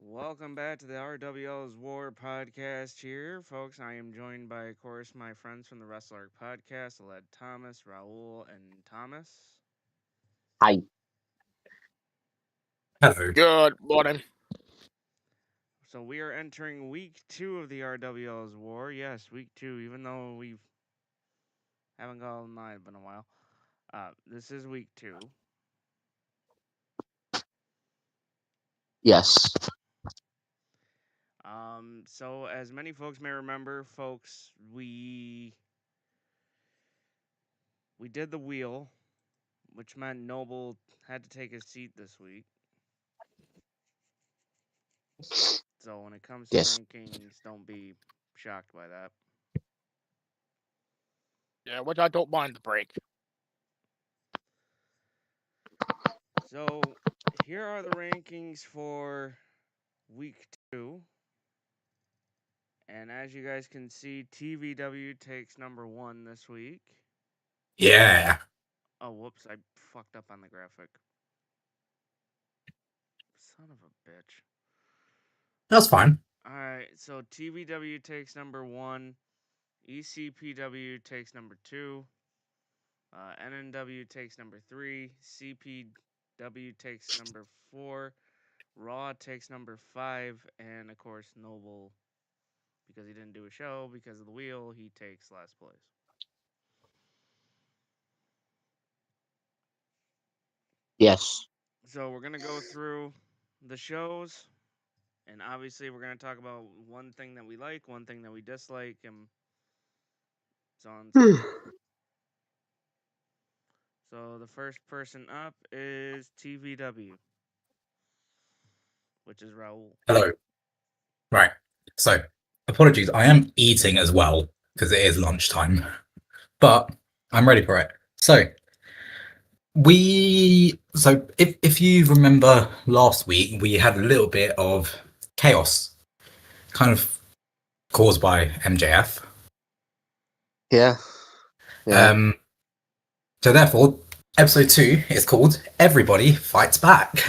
Welcome back to the RWL's War podcast here, folks. I am joined by, of course, my friends from the Wrestler podcast, led Thomas, Raul, and Thomas. Hi. Hello. Good morning. So we are entering week 2 of the RWL's War. Yes, week 2, even though we haven't gone live in a while. This is week 2. Yes. So as many folks may remember, folks, we did the wheel, which meant Noble had to take his seat this week. So when it comes to Yes. rankings, don't be shocked by that. Yeah, which I don't mind the break. So here are the rankings for week 2. And as you guys can see, TVW takes number 1 this week. Yeah. Oh, whoops, I fucked up on the graphic. Son of a bitch. That's fine. Alright, so TVW takes number 1. ECPW takes number 2. NNW takes number 3. CPW takes number 4. Raw takes number 5. And of course, Noble, because he didn't do a show because of the wheel, he takes last place. Yes. So we're going to go through the shows. And obviously, we're going to talk about one thing that we like, one thing that we dislike, and so on and so forth. So the first person up is TVW, which is Raul. Hello. Right. So, apologies. I am eating as well because it is lunchtime, but I'm ready for it. So, if you remember last week, we had a little bit of chaos, kind of caused by MJF. Yeah. Yeah. So therefore, episode 2 is called "Everybody Fights Back."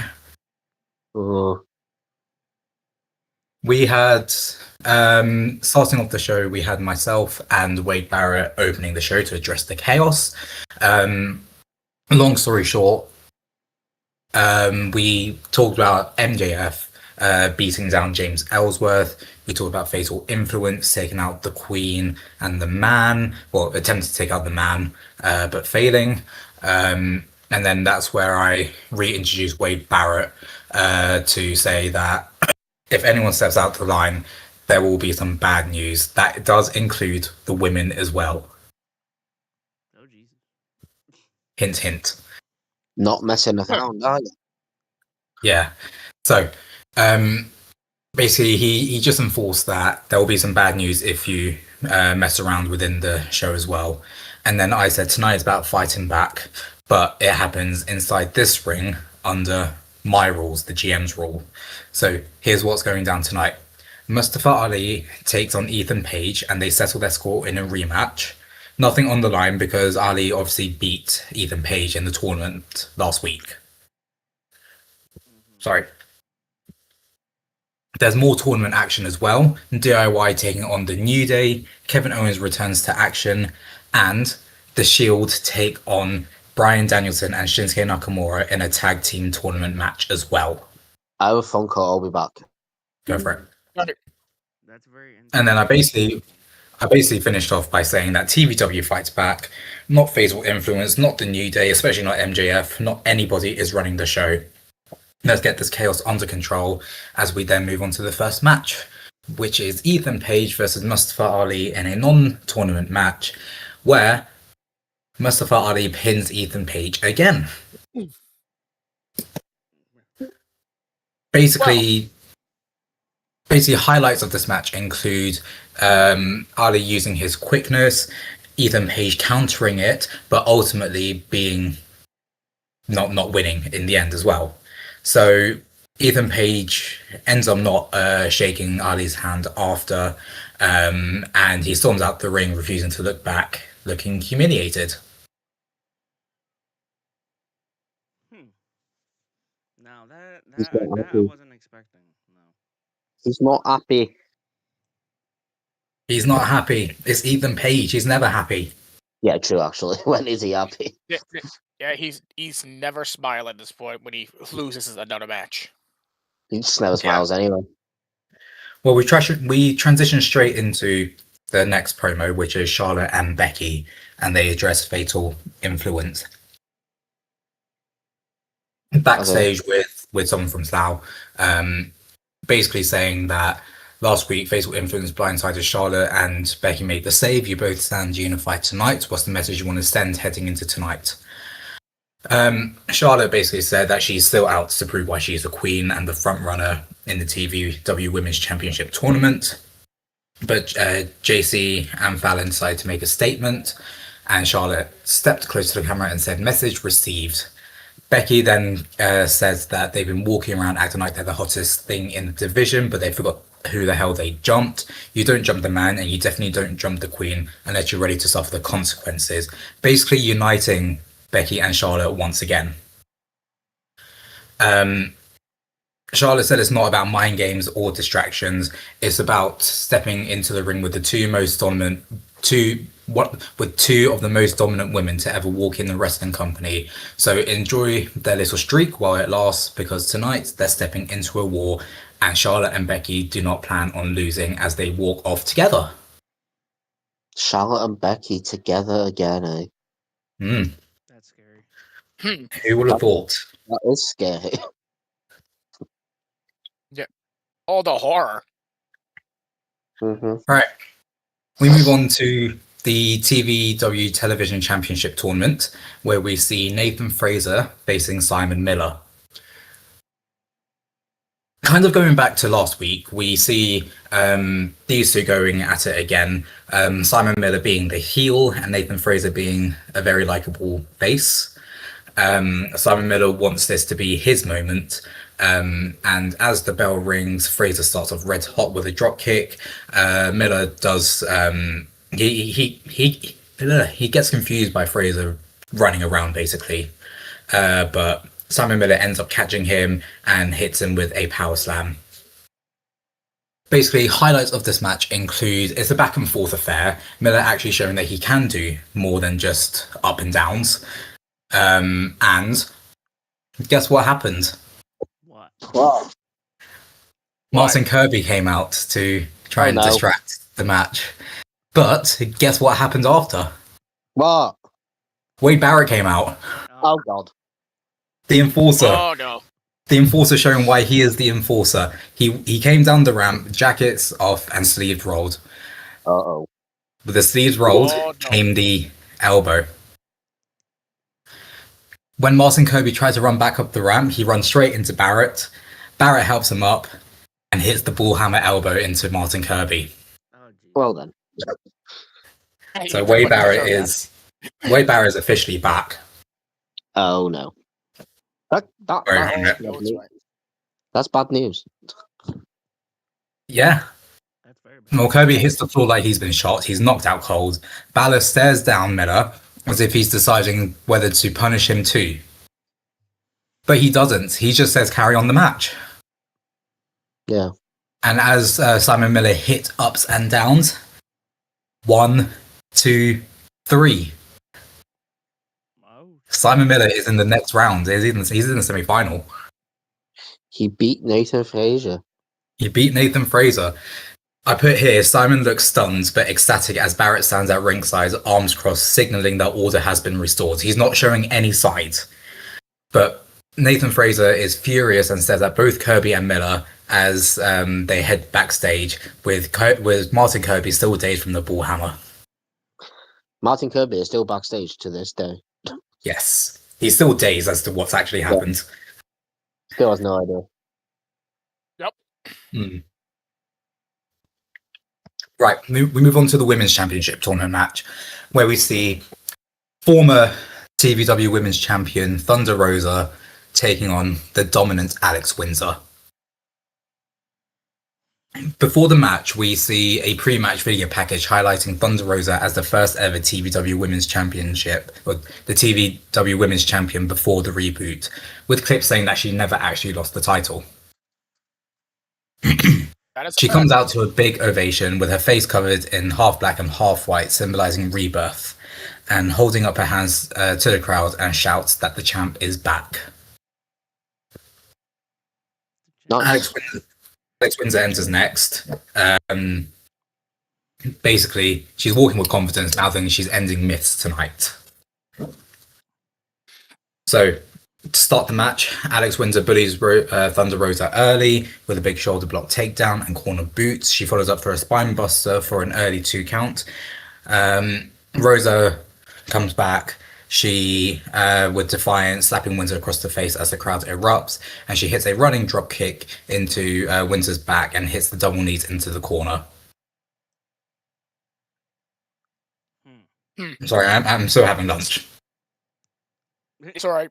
We had, starting off the show, we had myself and Wade Barrett opening the show to address the chaos. Long story short, we talked about MJF beating down James Ellsworth. We talked about Fatal Influence taking out the Queen and the Man. Well, attempting to take out the Man, but failing. And then that's where I reintroduced Wade Barrett to say that if anyone steps out the line, there will be some bad news. That does include the women as well. Oh, Jesus. Hint, hint. Not messing around, are you? Yeah. So, basically, he just enforced that there will be some bad news if you mess around within the show as well. And then I said tonight is about fighting back, but it happens inside this ring under my rules, the GM's rule. So here's what's going down tonight. Mustafa Ali takes on Ethan Page and they settle their score in a rematch. Nothing on the line because Ali obviously beat Ethan Page in the tournament last week. Sorry. There's more tournament action as well. DIY taking on the New Day. Kevin Owens returns to action. And the Shield take on Bryan Danielson and Shinsuke Nakamura in a tag team tournament match as well. I have a phone call. I'll be back. Go for it. That's very interesting. And then I basically finished off by saying that TVW fights back, not Fatal Influence, not the New Day, especially not MJF, not anybody is running the show. Let's get this chaos under control as we then move on to the first match, which is Ethan Page versus Mustafa Ali in a non-tournament match where Mustafa Ali pins Ethan Page again. Basically, highlights of this match include Ali using his quickness, Ethan Page countering it, but ultimately being not winning in the end as well. So Ethan Page ends up not shaking Ali's hand after, and he storms out the ring, refusing to look back, looking humiliated. Now that I wasn't expecting. No. He's not happy. He's not happy. It's Ethan Page. He's never happy. Yeah, true. Actually, when is he happy? Yeah, he's never smile at this point when he loses another match. He just never smiles anyway. Well, we transition straight into the next promo, which is Charlotte and Becky, and they address Fatal Influence. Backstage with someone from Slough, basically saying that last week Fatal Influence blindsided Charlotte and Becky made the save. You both stand unified tonight. What's the message you want to send heading into tonight? Charlotte basically said that she's still out to prove why she's the queen and the front runner in the TVW Women's Championship tournament. But JC and Fallon decided to make a statement, and Charlotte stepped close to the camera and said, "Message received." Becky then says that they've been walking around acting like they're the hottest thing in the division, but they forgot who the hell they jumped. You don't jump the man, and you definitely don't jump the queen unless you're ready to suffer the consequences. Basically uniting Becky and Charlotte once again. Charlotte said it's not about mind games or distractions. It's about stepping into the ring with two of the most dominant women to ever walk in the wrestling company. So enjoy their little streak while it lasts, because tonight they're stepping into a war, and Charlotte and Becky do not plan on losing as they walk off together. Charlotte and Becky together again, eh? That's scary. Who would have thought? That is scary. Yeah. Oh, the horror. Mm-hmm. Right. We move on to the TVW Television Championship Tournament, where we see Nathan Fraser facing Simon Miller. Kind of going back to last week, we see these two going at it again. Simon Miller being the heel and Nathan Fraser being a very likable face. Simon Miller wants this to be his moment. And as the bell rings, Fraser starts off red hot with a drop kick. Miller does he gets confused by Fraser running around basically, but Simon Miller ends up catching him and hits him with a power slam. Basically, highlights of this match include it's a back and forth affair. Miller actually showing that he can do more than just up and downs. And guess what happened? What? Martin Kirby came out to try and distract the match. But guess what happened after? What? Wade Barrett came out. Oh, God. The enforcer. Oh, no. The enforcer showing why he is the enforcer. He came down the ramp, jackets off, and sleeves rolled. Uh-oh. With the sleeves rolled came the elbow. When Martin Kirby tries to run back up the ramp, he runs straight into Barrett. Barrett helps him up and hits the bullhammer elbow into Martin Kirby. Well then. So Wade Barrett is officially back. Oh no. That's bad news. Yeah. That's very bad. Well, Kirby hits the floor like he's been shot. He's knocked out cold. Balor stares down Miller as if he's deciding whether to punish him too. But he doesn't. He just says carry on the match. Yeah. And as Simon Miller hit ups and downs, 1, 2, 3. Oh. Simon Miller is in the next round. He's in the semi-final. He beat Nathan Fraser. He beat Nathan Fraser. I put here, Simon looks stunned but ecstatic as Barrett stands at ringside, arms crossed, signaling that order has been restored. He's not showing any signs. But Nathan Fraser is furious and says that both Kirby and Miller, as they head backstage, with Martin Kirby still dazed from the bullhammer. Martin Kirby is still backstage to this day. Yes. He's still dazed as to what's actually happened. Still has no idea. Yep. Right, we move on to the Women's Championship tournament match, where we see former TVW Women's Champion Thunder Rosa taking on the dominant Alex Windsor. Before the match, we see a pre-match video package highlighting Thunder Rosa as the first ever TVW Women's Championship, or the TVW Women's Champion before the reboot, with clips saying that she never actually lost the title. That is a She fact. comes out to a big ovation with her face covered in half black and half white, symbolizing rebirth, and holding up her hands to the crowd and shouts that the champ is back. Nice. Alex Windsor enters next. Basically, she's walking with confidence, mouthing she's ending myths tonight. So, to start the match, Alex Windsor bullies Thunder Rosa early with a big shoulder block takedown and corner boots. She follows up for a spine buster for an early 2 count. Rosa comes back. She, with defiance, slapping Windsor across the face as the crowd erupts, and she hits a running drop kick into Windsor's back and hits the double knees into the corner. Sorry, I'm still having lunch. It's all right.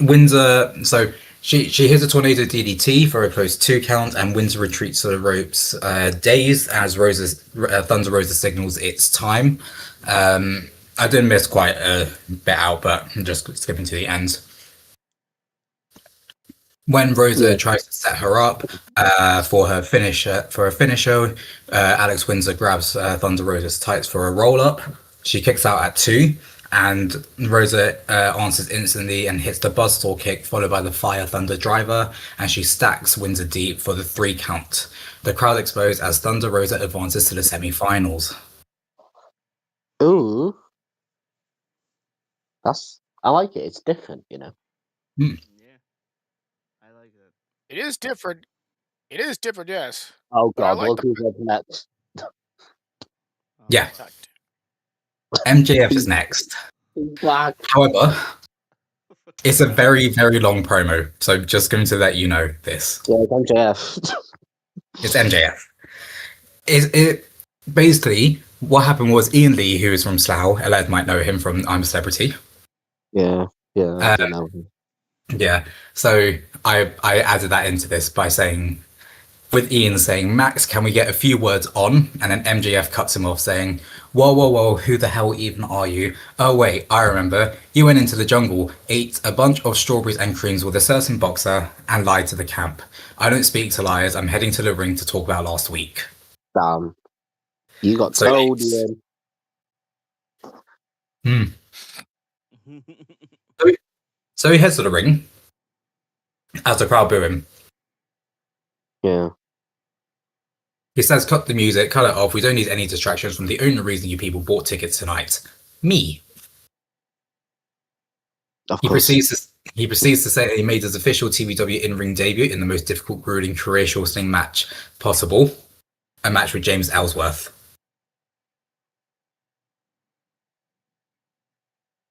Windsor, so she hits a tornado DDT for a close 2 count, and Windsor retreats to the ropes, dazed as Thunder Rosa signals it's time. I did miss quite a bit out, but I'm just skipping to the end. When Rosa tries to set her up for her finisher, Alex Windsor grabs Thunder Rosa's tights for a roll up. She kicks out at 2, and Rosa answers instantly and hits the buzzsaw kick, followed by the Fire Thunder driver, and she stacks Windsor deep for the 3 count. The crowd explodes as Thunder Rosa advances to the semi-finals. Ooh. I like it. It's different, you know. Yeah, I like it. It is different. It is different, yes. Oh But I god, like look the- who's up next. Yeah. Fact. MJF is next. Black. However, it's a very, very long promo, so just going to let you know this. Yeah, it's MJF. It's MJF. It basically what happened was Ian Lee, who is from Slough, Eled might know him from I'm a Celebrity. yeah, I don't know. Yeah, so I added that into this by saying, with Ian saying, Max, can we get a few words on? And then MJF cuts him off saying, whoa, who the hell even are you? Oh wait, I remember. You went into the jungle, ate a bunch of strawberries and creams with a certain boxer, and lied to the camp. I don't speak to liars. I'm heading to the ring to talk about last week. Damn. You got So- told, Ian. So he heads to the ring as the crowd boo him. Yeah. He says, cut the music, cut it off. We don't need any distractions from the only reason you people bought tickets tonight. Me. Of He course. proceeds to say that he made his official TVW in-ring debut in the most difficult, grueling, career shortening match possible. A match with James Ellsworth.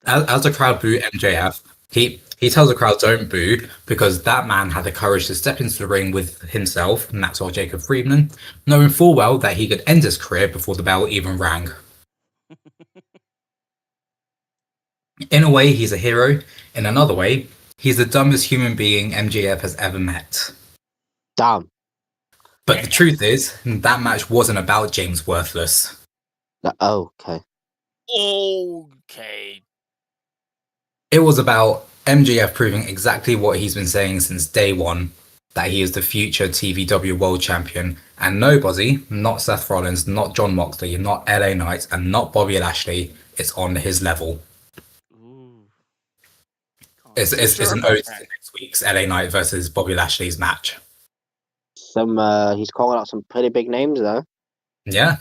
As the crowd boo MJF, he tells the crowd don't boo because that man had the courage to step into the ring with himself, Maxwell Jacob Friedman, knowing full well that he could end his career before the bell even rang. In a way, he's a hero. In another way, he's the dumbest human being MJF has ever met. Damn. But the truth is, that match wasn't about James Worthless. Okay. Okay. It was about MJF proving exactly what he's been saying since day one, that he is the future TVW World Champion, and nobody, not Seth Rollins, not John Moxley, not LA Knight, and not Bobby Lashley, is on his level. Ooh. It's an ode to next week's LA Knight versus Bobby Lashley's match. He's calling out some pretty big names though. Yeah.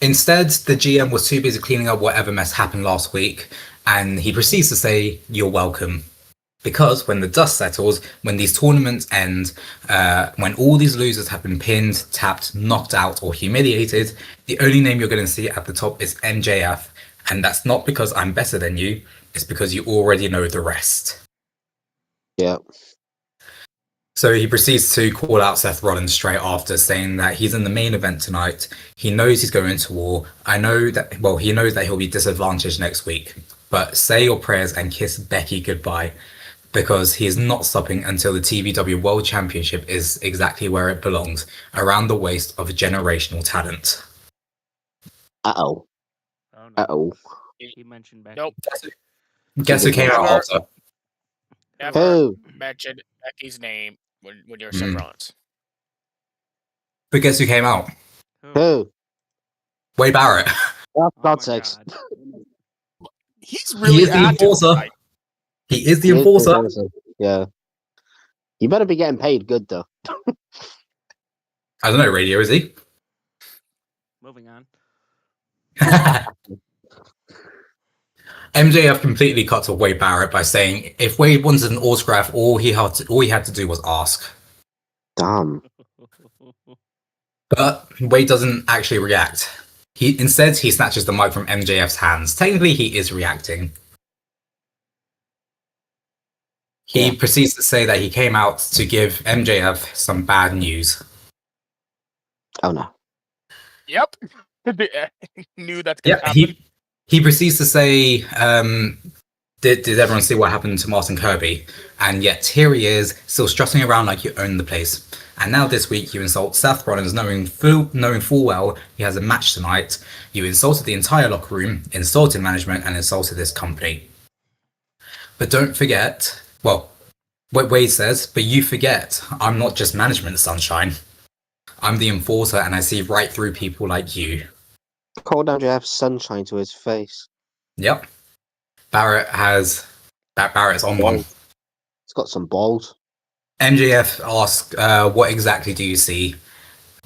Instead, the GM was too busy cleaning up whatever mess happened last week, and he proceeds to say, "You're welcome." Because when the dust settles, when these tournaments end, when all these losers have been pinned, tapped, knocked out, or humiliated, the only name you're going to see at the top is MJF. And that's not because I'm better than you, it's because you already know the rest. Yeah. So he proceeds to call out Seth Rollins straight after, saying that he's in the main event tonight. He knows he's going to war. He knows that he'll be disadvantaged next week. But say your prayers and kiss Becky goodbye, because he is not stopping until the TVW World Championship is exactly where it belongs, around the waist of generational talent. Uh-oh. Oh, no. Uh-oh. He mentioned Becky. Nope. Guess who came out after? Never Who? mentioned Becky's name. when you're Seth Rollins. But guess who came out? Who? Wade Barrett. Oh, Oh God's my sakes. God. He's He really is the active enforcer. tonight. He is the He is enforcer. enforcer. Yeah. You better be getting paid good, though. I don't know, Radio, is he? Moving on. MJF completely cut off Wade Barrett by saying if Wade wanted an autograph, all he had to do was ask. Damn. But Wade doesn't actually react. Instead he snatches the mic from MJF's hands. Technically, he is reacting. He Yeah. proceeds to say that he came out to give MJF some bad news. Oh, no. Yep. Knew that's gonna Yeah, happen. he proceeds to say, did everyone see what happened to Martin Kirby? And yet here he is, still strutting around like you own the place. And now this week you insult Seth Rollins, knowing full well he has a match tonight. You insulted the entire locker room, insulted management, and insulted this company. But don't forget, well, what Wade says, but you forget, I'm not just management, sunshine. I'm the enforcer, and I see right through people like you. Called MJF sunshine to his face. Yep. Barrett's on one. He's got some balls. MJF asks, what exactly do you see?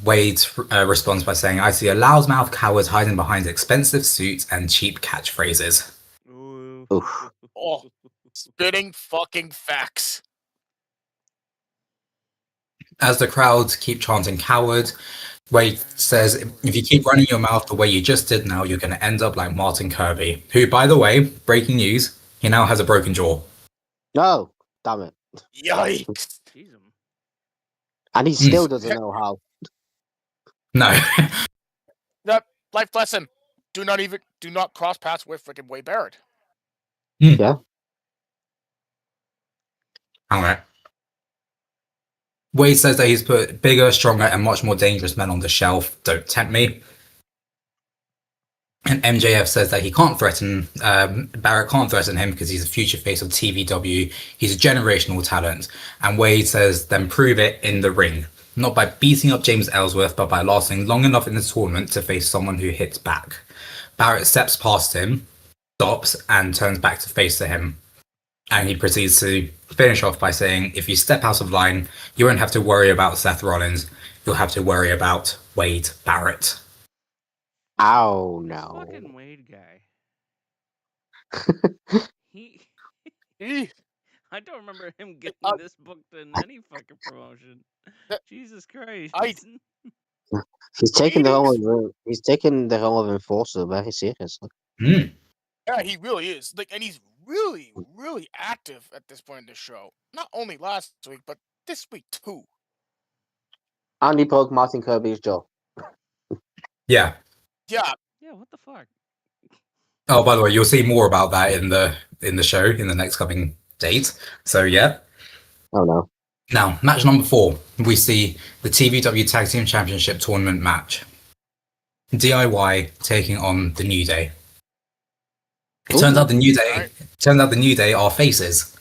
Wade responds by saying, I see a loudmouth coward hiding behind expensive suits and cheap catchphrases. Ooh. Oof. Oh, spitting fucking facts. As the crowd keep chanting coward, Wade says, if you keep running your mouth the way you just did now, you're going to end up like Martin Kirby, who, by the way, breaking news, he now has a broken jaw. No. Damn it. Yikes. Jeez, And he still doesn't know how. No. That life lesson. Do not cross paths with freaking Wade Barrett. Yeah. All right. Wade says that he's put bigger, stronger, and much more dangerous men on the shelf. Don't tempt me. And MJF says that he can't threaten, Barrett can't threaten him because he's a future face of TVW. He's a generational talent. And Wade says, then prove it in the ring. Not by beating up James Ellsworth, but by lasting long enough in the tournament to face someone who hits back. Barrett steps past him, stops, and turns back to face to him. And he proceeds to finish off by saying, if you step out of line, you won't have to worry about Seth Rollins. You'll have to worry about Wade Barrett. Oh, no. fucking Wade guy. He. I don't remember him getting this booked in any fucking promotion. Jesus Christ. He's taking the role of enforcer very seriously. Mm. Yeah, he really is. And he's really, really active at this point in the show. Not only last week, but this week too. And he broke Martin Kirby's jaw. Yeah. Yeah. Yeah, what the fuck? Oh, by the way, you'll see more about that in the show in the next coming days. So yeah. Oh no. Now, match number 4, we see the TVW Tag Team Championship tournament match. DIY taking on the New Day. It turns out the New Day are faces.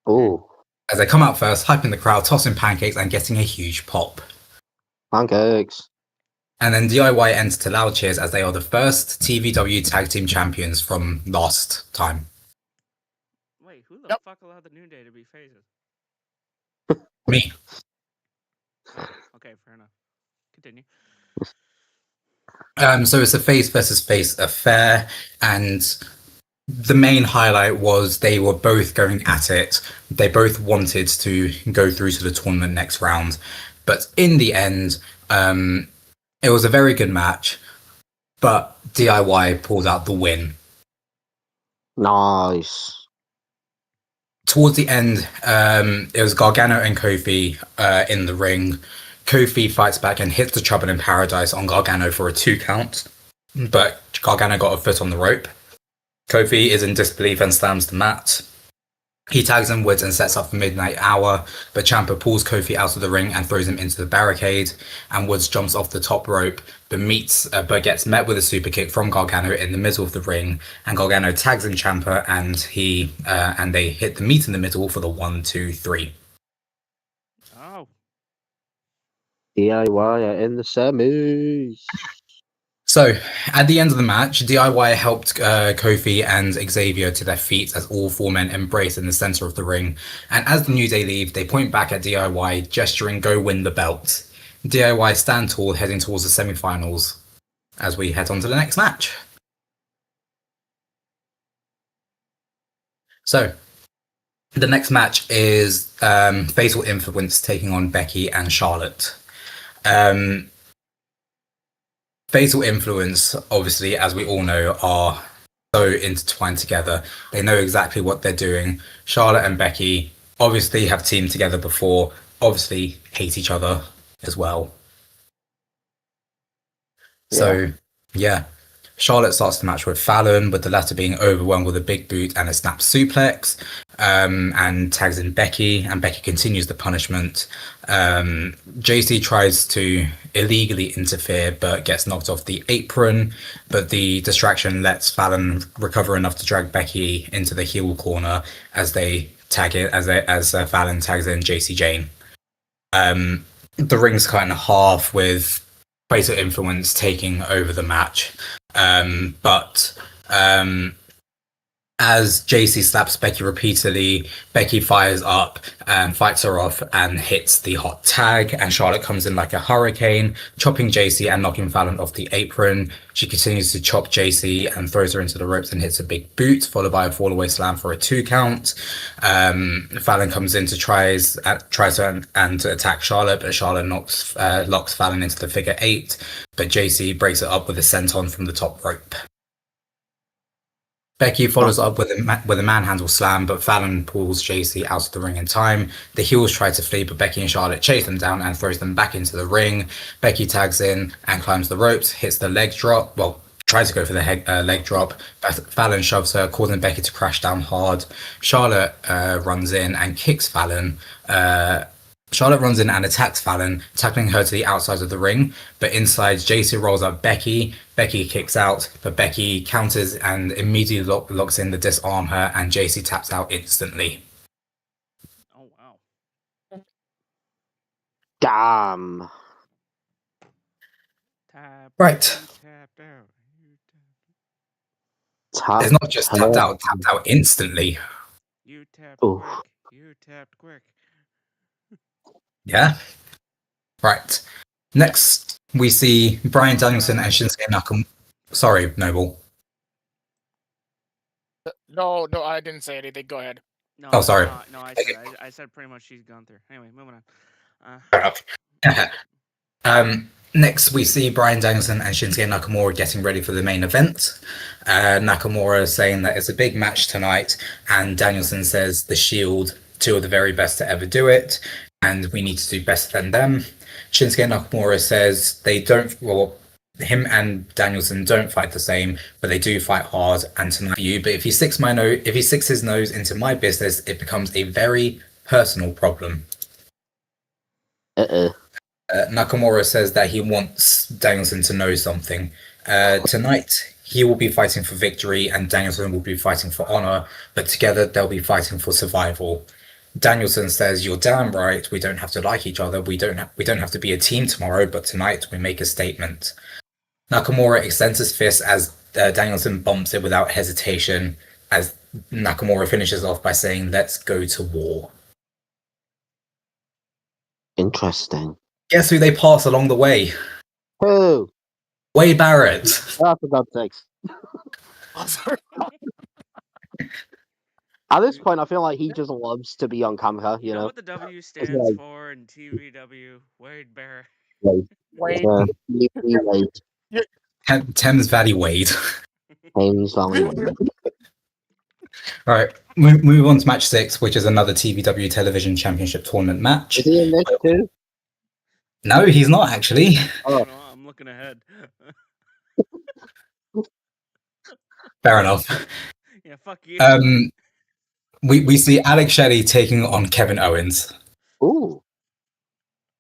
Ooh. As they come out first, hyping the crowd, tossing pancakes, and getting a huge pop. Pancakes. And then DIY enter to loud cheers as they are the first TVW Tag Team Champions from last time. Wait, who the fuck allowed the New Day to be faces? Me. Okay, fair enough. Continue. So it's a face versus face affair, and the main highlight was they were both going at it. They both wanted to go through to the tournament next round, but in the end, it was a very good match, but DIY pulled out the win. Nice. Towards the end, it was Gargano and Kofi in the ring. Kofi fights back and hits the Trouble in Paradise on Gargano for a 2 count, but Gargano got a foot on the rope. Kofi is in disbelief and slams the mat. He tags in Woods and sets up for Midnight Hour, but Ciampa pulls Kofi out of the ring and throws him into the barricade, and Woods jumps off the top rope, but gets met with a super kick from Gargano in the middle of the ring, and Gargano tags in Ciampa, and they hit the meat in the middle for the 1, 2, 3. DIY are in the semis. So, at the end of the match, DIY helped Kofi and Xavier to their feet as all four men embrace in the center of the ring. And as the New Day leave, they point back at DIY, gesturing, "Go win the belt." DIY stand tall, heading towards the semifinals as we head on to the next match. So, the next match is Fatal Influence taking on Becky and Charlotte. Fatal Influence, obviously, as we all know, are so intertwined together. They know exactly what they're doing. Charlotte and Becky obviously have teamed together before, obviously hate each other as well. So, yeah. Charlotte starts the match with Fallon, with the latter being overwhelmed with a big boot and a snap suplex, and tags in Becky, and Becky continues the punishment. JC tries to illegally interfere, but gets knocked off the apron, but the distraction lets Fallon recover enough to drag Becky into the heel corner as they tag it, as Fallon tags in JC Jane. The ring's cut in half with Fatal Influence taking over the match. But as JC slaps Becky repeatedly, Becky fires up and fights her off and hits the hot tag, and Charlotte comes in like a hurricane, chopping JC and knocking Fallon off the apron. She continues to chop JC and throws her into the ropes and hits a big boot, followed by a fallaway slam for a 2 count. Fallon comes in to tries to attack Charlotte, but Charlotte locks Fallon into the figure 8, but JC breaks it up with a senton from the top rope. Becky follows up with a manhandle slam, but Fallon pulls JC out of the ring in time. The heels try to flee, but Becky and Charlotte chase them down and throws them back into the ring. Becky tags in and climbs the ropes, hits the leg drop. Well, tries to go for the leg drop, but Fallon shoves her, causing Becky to crash down hard. Charlotte runs in and kicks Fallon. Charlotte runs in and attacks Fallon, tackling her to the outside of the ring, but inside, JC rolls up Becky. Becky kicks out, but Becky counters and immediately locks in to disarm her, and JC taps out instantly. Oh, wow. Damn. Right. It's not just tapped out instantly. You tapped Oof. quick. You tapped quick. Yeah. Right. Next, we see Bryan Danielson and Shinsuke Nakamura. Sorry, Noble. No, I didn't say anything. Go ahead. No, Oh, sorry. No, I said pretty much she's gone through. Anyway, moving on. Fair enough. Next, we see Bryan Danielson and Shinsuke Nakamura getting ready for the main event. Nakamura is saying that it's a big match tonight, and Danielson says the Shield, 2 of the very best to ever do it, and we need to do better than them. Shinsuke Nakamura says him and Danielson don't fight the same, but they do fight hard and tonight you. But if he sticks his nose into my business, it becomes a very personal problem. Nakamura says that he wants Danielson to know something. Tonight, he will be fighting for victory and Danielson will be fighting for honor, but together they'll be fighting for survival. Danielson says, "You're damn right, we don't have to like each other, we don't have to be a team tomorrow, but tonight we make a statement." Nakamura extends his fist as Danielson bumps it without hesitation, as Nakamura finishes off by saying, "Let's go to war." Interesting. Guess who they pass along the way? Who? Wade Barrett. Oh, for God's sakes. At this point, I feel like he just loves to be on camera, You know what the W stands for in TVW? Wade Barrett. Wade. Thames Valley Wade. Thames Valley Wade. All right, move on to match 6, which is another TVW Television Championship Tournament match. Is he in this too? No, he's not actually. Oh. I'm looking ahead. Fair enough. Yeah, fuck you. We see Alex Shelley taking on Kevin Owens. Ooh.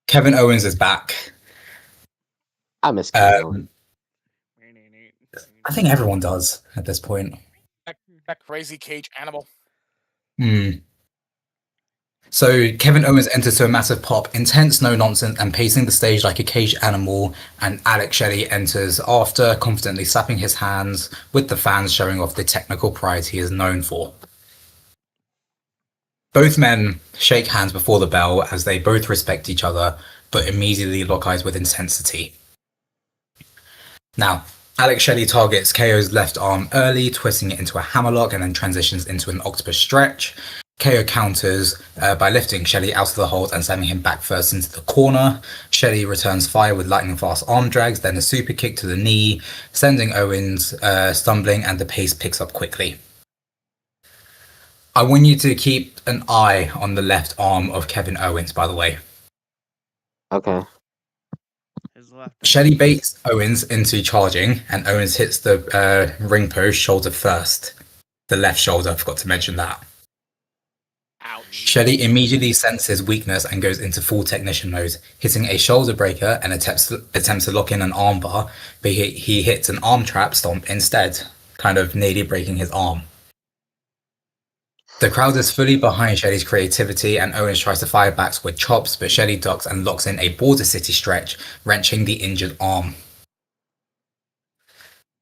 Kevin Owens is back. I miss Kevin Owens. I think everyone does at this point. That crazy cage animal. So Kevin Owens enters to a massive pop, intense, no nonsense, and pacing the stage like a caged animal. And Alex Shelley enters after, confidently slapping his hands with the fans, showing off the technical pride he is known for. Both men shake hands before the bell as they both respect each other, but immediately lock eyes with intensity. Now, Alex Shelley targets KO's left arm early, twisting it into a hammerlock, and then transitions into an octopus stretch. KO counters by lifting Shelley out of the hold and sending him back first into the corner. Shelley returns fire with lightning fast arm drags, then a super kick to the knee, sending Owens stumbling, and the pace picks up quickly. I want you to keep an eye on the left arm of Kevin Owens, by the way. Okay. His left. Shelley baits Owens into charging, and Owens hits the ring post shoulder first. The left shoulder, I forgot to mention that. Ouch. Shelley immediately senses weakness and goes into full technician mode, hitting a shoulder breaker and attempts to lock in an armbar, but he hits an arm trap stomp instead, kind of nearly breaking his arm. The crowd is fully behind Shelley's creativity, and Owens tries to fire back with chops, but Shelley ducks and locks in a Border City stretch, wrenching the injured arm.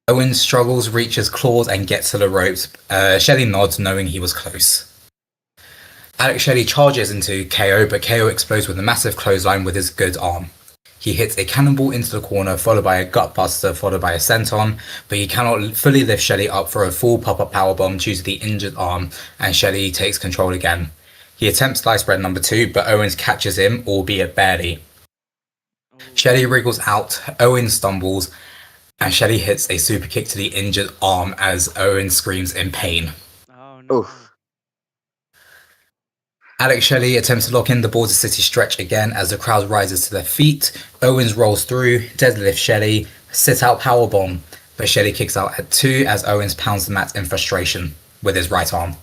Owens struggles, reaches claws, and gets to the ropes. Shelley nods, knowing he was close. Alex Shelley charges into KO, but KO explodes with a massive clothesline with his good arm. He hits a cannonball into the corner, followed by a gutbuster, followed by a senton, but he cannot fully lift Shelley up for a full pop-up powerbomb due to the injured arm, and Shelley takes control again. He attempts slice spread number 2, but Owens catches him, albeit barely. Shelley wriggles out, Owens stumbles, and Shelley hits a super kick to the injured arm as Owens screams in pain. Oh no. Oof. Alex Shelley attempts to lock in the Border City stretch again as the crowd rises to their feet. Owens rolls through, deadlift Shelley, sit out powerbomb, but Shelley kicks out at 2 as Owens pounds the mat in frustration with his right arm.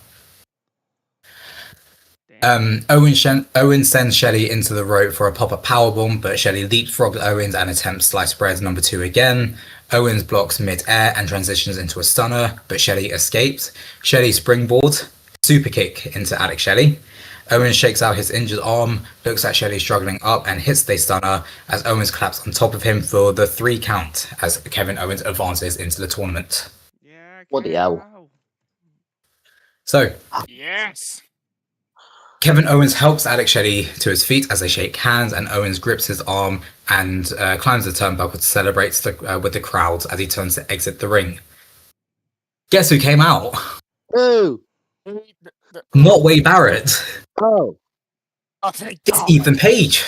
Owens sends Shelley into the rope for a pop-up powerbomb, but Shelley leapfrogs Owens and attempts slice spread number 2 again. Owens blocks mid-air and transitions into a stunner, but Shelley escapes. Shelley springboards, super kick into Alex Shelley. Owens shakes out his injured arm, looks at Shelley struggling up, and hits the stunner as Owens claps on top of him for the 3 count as Kevin Owens advances into the tournament. Yeah. What the hell? KO. So, Yes. Kevin Owens helps Alex Shelley to his feet as they shake hands, and Owens grips his arm and climbs the turnbuckle to celebrate with the crowd as he turns to exit the ring. Guess who came out? Ooh. Not Wade Barrett. Oh. Oh, thank It's God. Ethan Page.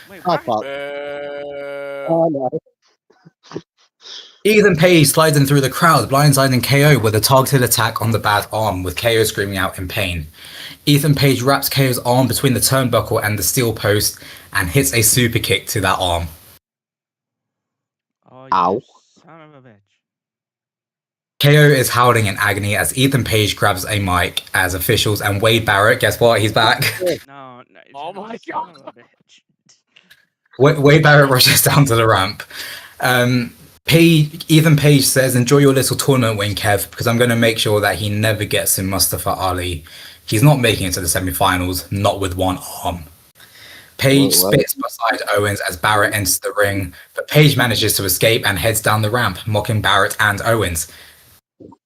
Wait, Oh, what? fuck. Oh, Oh, no. Ethan Page slides in through the crowd, blindsiding KO with a targeted attack on the bad arm, with KO screaming out in pain. Ethan Page wraps KO's arm between the turnbuckle and the steel post and hits a super kick to that arm. Oh, you Ow. son of a bitch. KO is howling in agony as Ethan Page grabs a mic as officials and Wade Barrett, guess what? He's back. No. Oh my son God. of a bitch. Wade Barrett rushes down to the ramp. Ethan Page says, "Enjoy your little tournament win, Kev, because I'm going to make sure that he never gets in Mustafa Ali. He's not making it to the semi-finals, not with one arm." Page spits beside Owens as Barrett enters the ring, but Page manages to escape and heads down the ramp, mocking Barrett and Owens.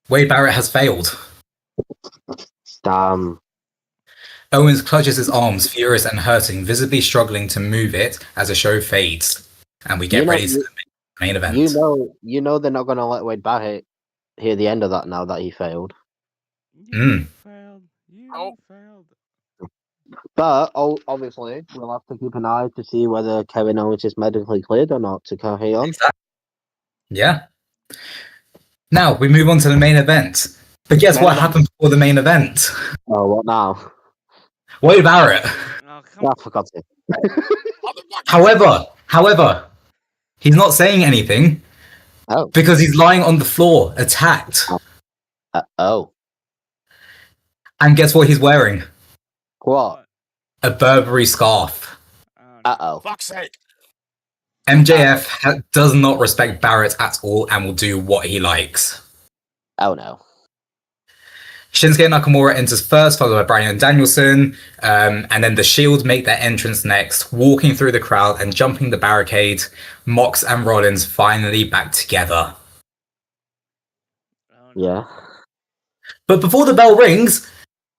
Wade Barrett has failed. Damn. Owens clutches his arms, furious and hurting, visibly struggling to move it as the show fades, and we get ready to the main event. You know they're not going to let Wade Barrett hear the end of that now that he failed. You failed. You failed. But obviously, we'll have to keep an eye to see whether Kevin Owens is medically cleared or not to carry on. Exactly. Yeah. Now we move on to the main event. But guess what happened before the main event? Oh, what now? Wade Barrett. Oh, come Oh, for God's sake. However, he's not saying anything Oh. because he's lying on the floor, attacked. Oh. And guess what he's wearing? What? A Burberry scarf. Uh-oh. fuck's sake. MJF does not respect Barrett at all and will do what he likes. Oh, no. Shinsuke Nakamura enters first, followed by Bryan Danielson, and then the Shield make their entrance next, walking through the crowd and jumping the barricade. Mox and Rollins finally back together. Oh, no. Yeah. But before the bell rings,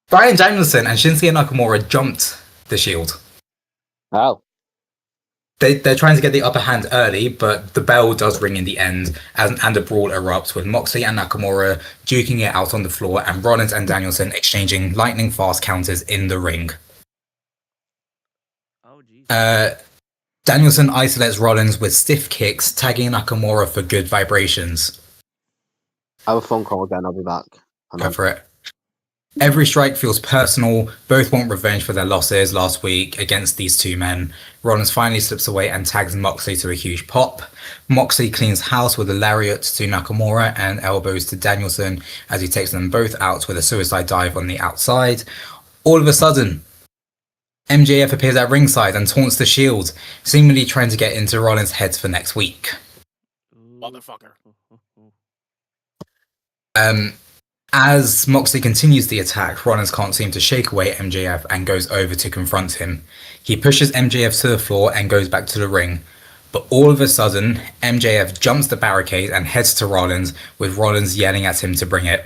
Bryan Danielson and Shinsuke Nakamura jumped the Shield. Oh. They're trying to get the upper hand early, but the bell does ring in the end, and a brawl erupts with Moxley and Nakamura duking it out on the floor, and Rollins and Danielson exchanging lightning fast counters in the ring. Oh, jeez. Danielson isolates Rollins with stiff kicks, tagging Nakamura for good vibrations. I have a phone call again. I'll be back. Go for it. Every strike feels personal. Both want revenge for their losses last week against these two men. Rollins finally slips away and tags Moxley to a huge pop. Moxley cleans house with a lariat to Nakamura and elbows to Danielson as he takes them both out with a suicide dive on the outside. All of a sudden, MJF appears at ringside and taunts the Shield, seemingly trying to get into Rollins' head for next week. Motherfucker. As Moxley continues the attack, Rollins can't seem to shake away MJF and goes over to confront him. He pushes MJF to the floor and goes back to the ring. But all of a sudden, MJF jumps the barricade and heads to Rollins, with Rollins yelling at him to bring it.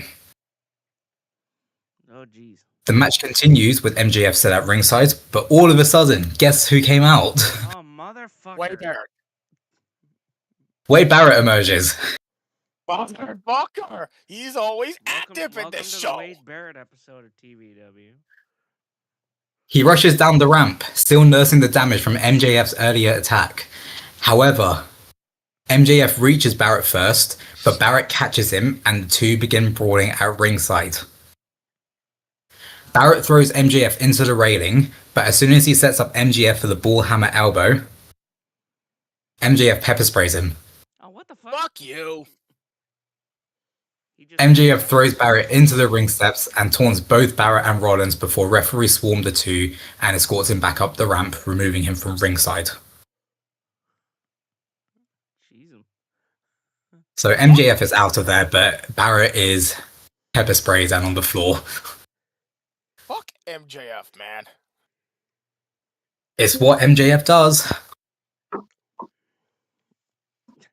Oh, jeez. The match continues with MJF set at ringside, but all of a sudden, guess who came out? Oh, motherfucker. Wade Barrett. Wade Barrett emerges. Motherfucker. He's always active in welcome this to show. The Wade Barrett episode of TVW. He rushes down the ramp, still nursing the damage from MJF's earlier attack. However, MJF reaches Barrett first, but Barrett catches him and the two begin brawling at ringside. Barrett throws MJF into the railing, but as soon as he sets up MJF for the ball hammer elbow, MJF pepper sprays him. Oh, what the fuck? Fuck you. MJF throws Barrett into the ring steps and taunts both Barrett and Rollins before referee swarm the two and escorts him back up the ramp, removing him from ringside. Jeez. So MJF is out of there, but Barrett is pepper sprayed and on the floor. Fuck MJF, man. It's what MJF does.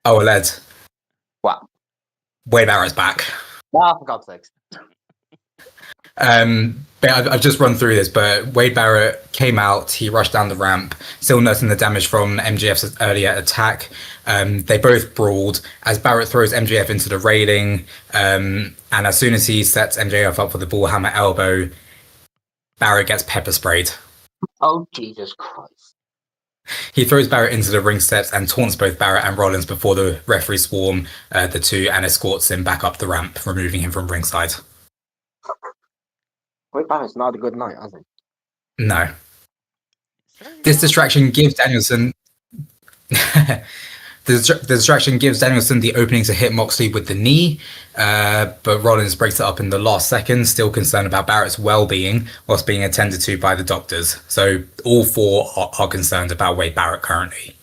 Oh, Led. What? Wade Barrett's back. Ah, for God's sakes. But I've just run through this, but Wade Barrett came out, he rushed down the ramp, still nursing the damage from MJF's earlier attack. They both brawled as Barrett throws MJF into the railing, and as soon as he sets MJF up for the ball hammer elbow, Barrett gets pepper sprayed. Oh, Jesus Christ. He throws Barrett into the ring steps and taunts both Barrett and Rollins before the referee swarm the two and escorts him back up the ramp, removing him from ringside. Wait, Barrett's not a good night, has he? No. This distraction gives Danielson... The distraction gives Danielson the opening to hit Moxley with the knee, but Rollins breaks it up in the last second, still concerned about Barrett's well-being whilst being attended to by the doctors. So all four are concerned about Wade Barrett currently.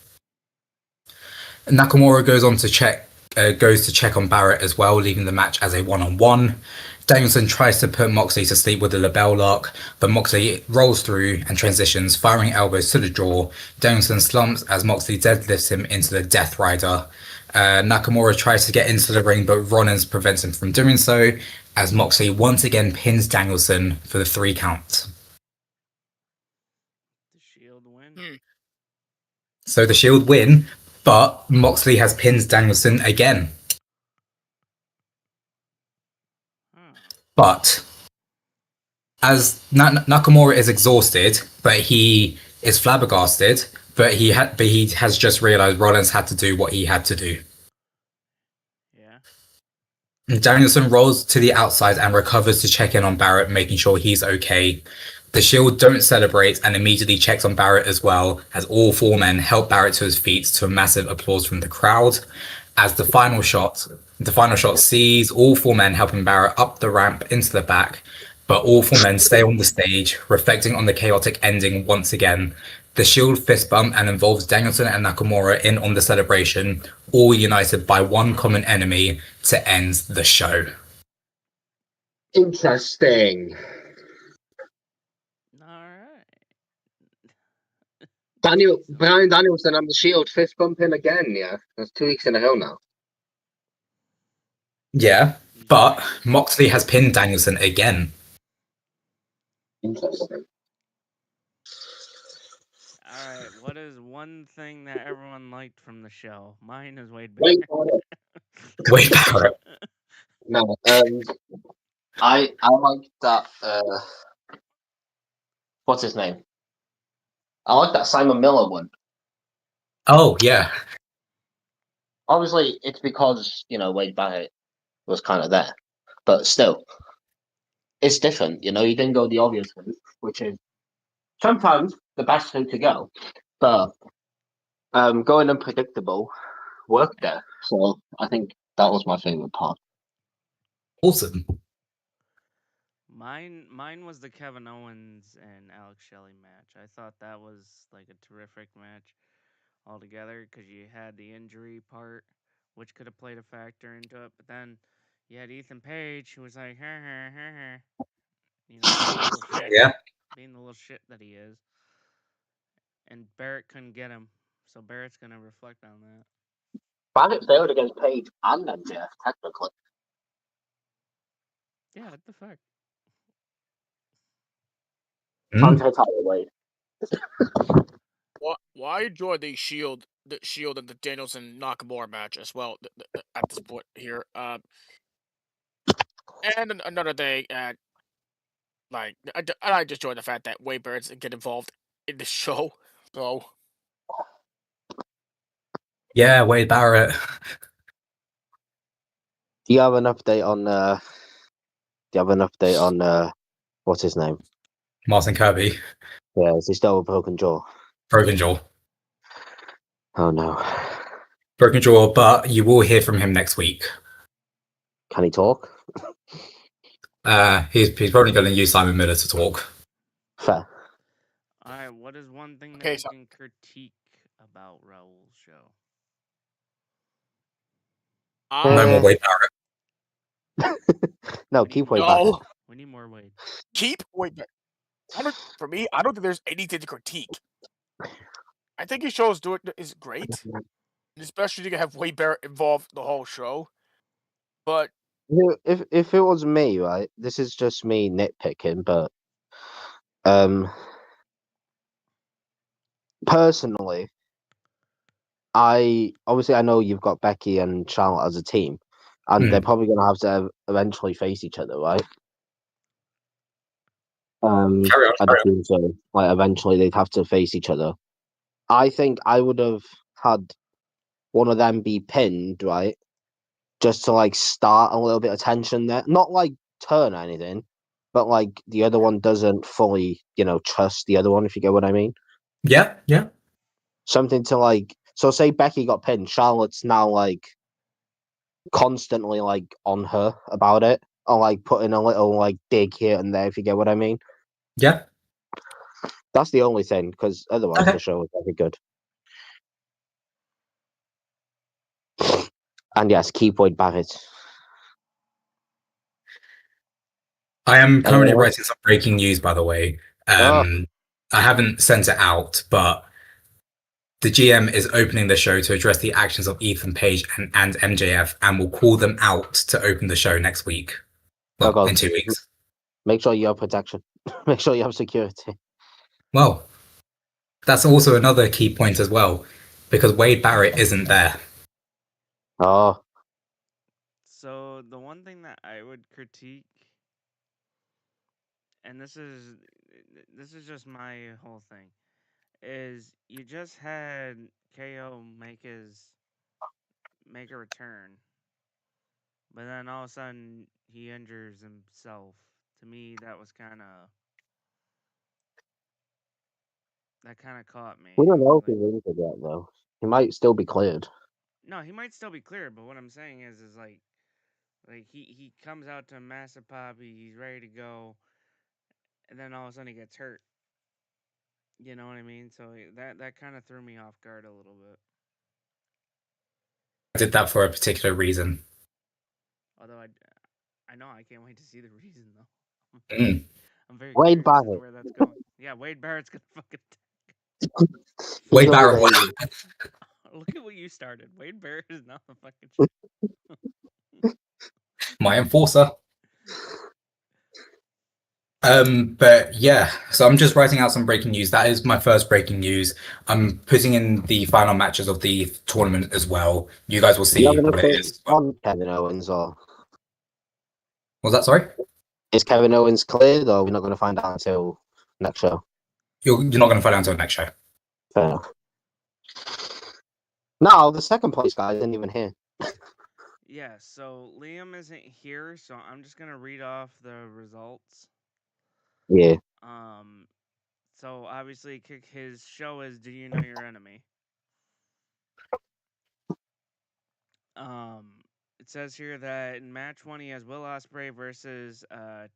Nakamura goes to check on Barrett as well, leaving the match as a one-on-one. Danielson tries to put Moxley to sleep with a label lock, but Moxley rolls through and transitions, firing elbows to the jaw. Danielson slumps as Moxley deadlifts him into the Death Rider. Nakamura tries to get into the ring, but Rollins prevents him from doing so, as Moxley once again pins Danielson for the 3 count. The Shield win. So the Shield win, but Moxley has pinned Danielson again. But as Nakamura is exhausted, but he is flabbergasted, but he has just realized Rollins had to do what he had to do. Yeah. Danielson rolls to the outside and recovers to check in on Barrett, making sure he's okay. The Shield don't celebrate and immediately checks on Barrett as well, as all 4 men help Barrett to his feet to a massive applause from the crowd. As the final shot sees all 4 men helping Barrett up the ramp into the back, but all 4 men stay on the stage, reflecting on the chaotic ending once again. The Shield fist bump and involves Danielson and Nakamura in on the celebration, all united by one common enemy to end the show. Interesting. All right. Brian Danielson and the Shield fist bumping again. Yeah, that's 2 weeks in a row now. Yeah, He's but right. Moxley has pinned Danielson again. Interesting. All right. What is one thing that everyone liked from the show? Mine is Wade Wait Barrett. for it. Wade Barrett. No, I like that. What's his name? I like that Simon Miller one. Oh, yeah. Obviously, it's because Wade Barrett was kind of there, but still, it's different. You didn't go the obvious route, which is sometimes the best route to go, but going unpredictable worked there. So I think that was my favorite part. Awesome. Mine was the Kevin Owens and Alex Shelley match. I thought that was like a terrific match altogether because you had the injury part, which could have played a factor into it, but then you had Ethan Page who was like, being a little shit, Yeah. being the little shit that he is, and Barrett couldn't get him, so Barrett's gonna reflect on that. Barrett failed against Page and MJF, technically. Yeah, what the fuck? Can't take that away. Why enjoy the Shield and the Danielson Nakamura match as well at this point here. And another thing, I just enjoy the fact that Wade Barrett get involved in the show. So Yeah, Wade Barrett. Do you have an update on? What's his name? Martin Kirby. Yeah, is he still a broken jaw? Broken jaw. Oh no. Broken jaw, but you will hear from him next week. Can he talk? He's probably going to use Simon Miller to talk. Fair. All right, what is one thing that Okay, you so- can critique about Raul's show? No more Uh, Wade Barrett. No, We need keep more Wade Barrett. no, We need more Wade. keep Wade Barrett. For me, I don't think there's anything to critique. I think his show is great, especially to have Wade Barrett involved the whole show. But If it was me, right, this is just me nitpicking, but personally, I know you've got Becky and Charlotte as a team, and they're probably going to have to eventually face each other, right? Carry on. I'd assume so. Like eventually they'd have to face each other. I think I would have had one of them be pinned, right? Just to like start a little bit of tension there. Not like turn or anything, but like the other one doesn't fully, trust the other one, if you get what I mean. Yeah, yeah. Something to like so say Becky got pinned, Charlotte's now like constantly like on her about it. Or like putting a little like dig here and there, if you get what I mean. Yeah. That's the only thing, because otherwise Okay. the show was very good. And yes, keep Wade Barrett. I am currently Anyone else? writing some breaking news, by the way. Oh, I haven't sent it out, but the GM is opening the show to address the actions of Ethan Page and MJF and will call them out to open the show next week. Well, God. in 2 weeks. Make sure you have protection. Make sure you have security. Well, that's also another key point as well, because Wade Barrett isn't there. Oh, So the one thing that I would critique, and this is just my whole thing, is you just had KO make a return, but then all of a sudden he injures himself. To me, that kind of caught me. we don't know if Like, he's injured yet, though. He might still be cleared. no, he might still be clear, but what I'm saying is like he comes out to Massive Poppy, he's ready to go, and then all of a sudden he gets hurt. You know what I mean? So that kind of threw me off guard a little bit. I did that for a particular reason. Although I know. I can't wait to see the reason though. Mm. I'm very Wade curious as to Barrett. where that's going. Yeah, Wade Barrett's gonna fucking Wade He'll be Barrett. the look at what you started. Wade Barrett is not the fucking My enforcer. But yeah, so I'm just writing out some breaking news. That is my first breaking news. I'm putting in the final matches of the tournament as well. You guys will You're see gonna what it put is. on Kevin Owens, or Was that sorry? is Kevin Owens cleared, or we're not gonna find out until next show? You're not going to find out until next show. Fair enough. No, the second place guy isn't even here. Yeah, so Liam isn't here, so I'm just gonna read off the results. Yeah. Um, so obviously, his show is "Do You Know Your Enemy?" Um, it says here that in match one he has Will Ospreay versus I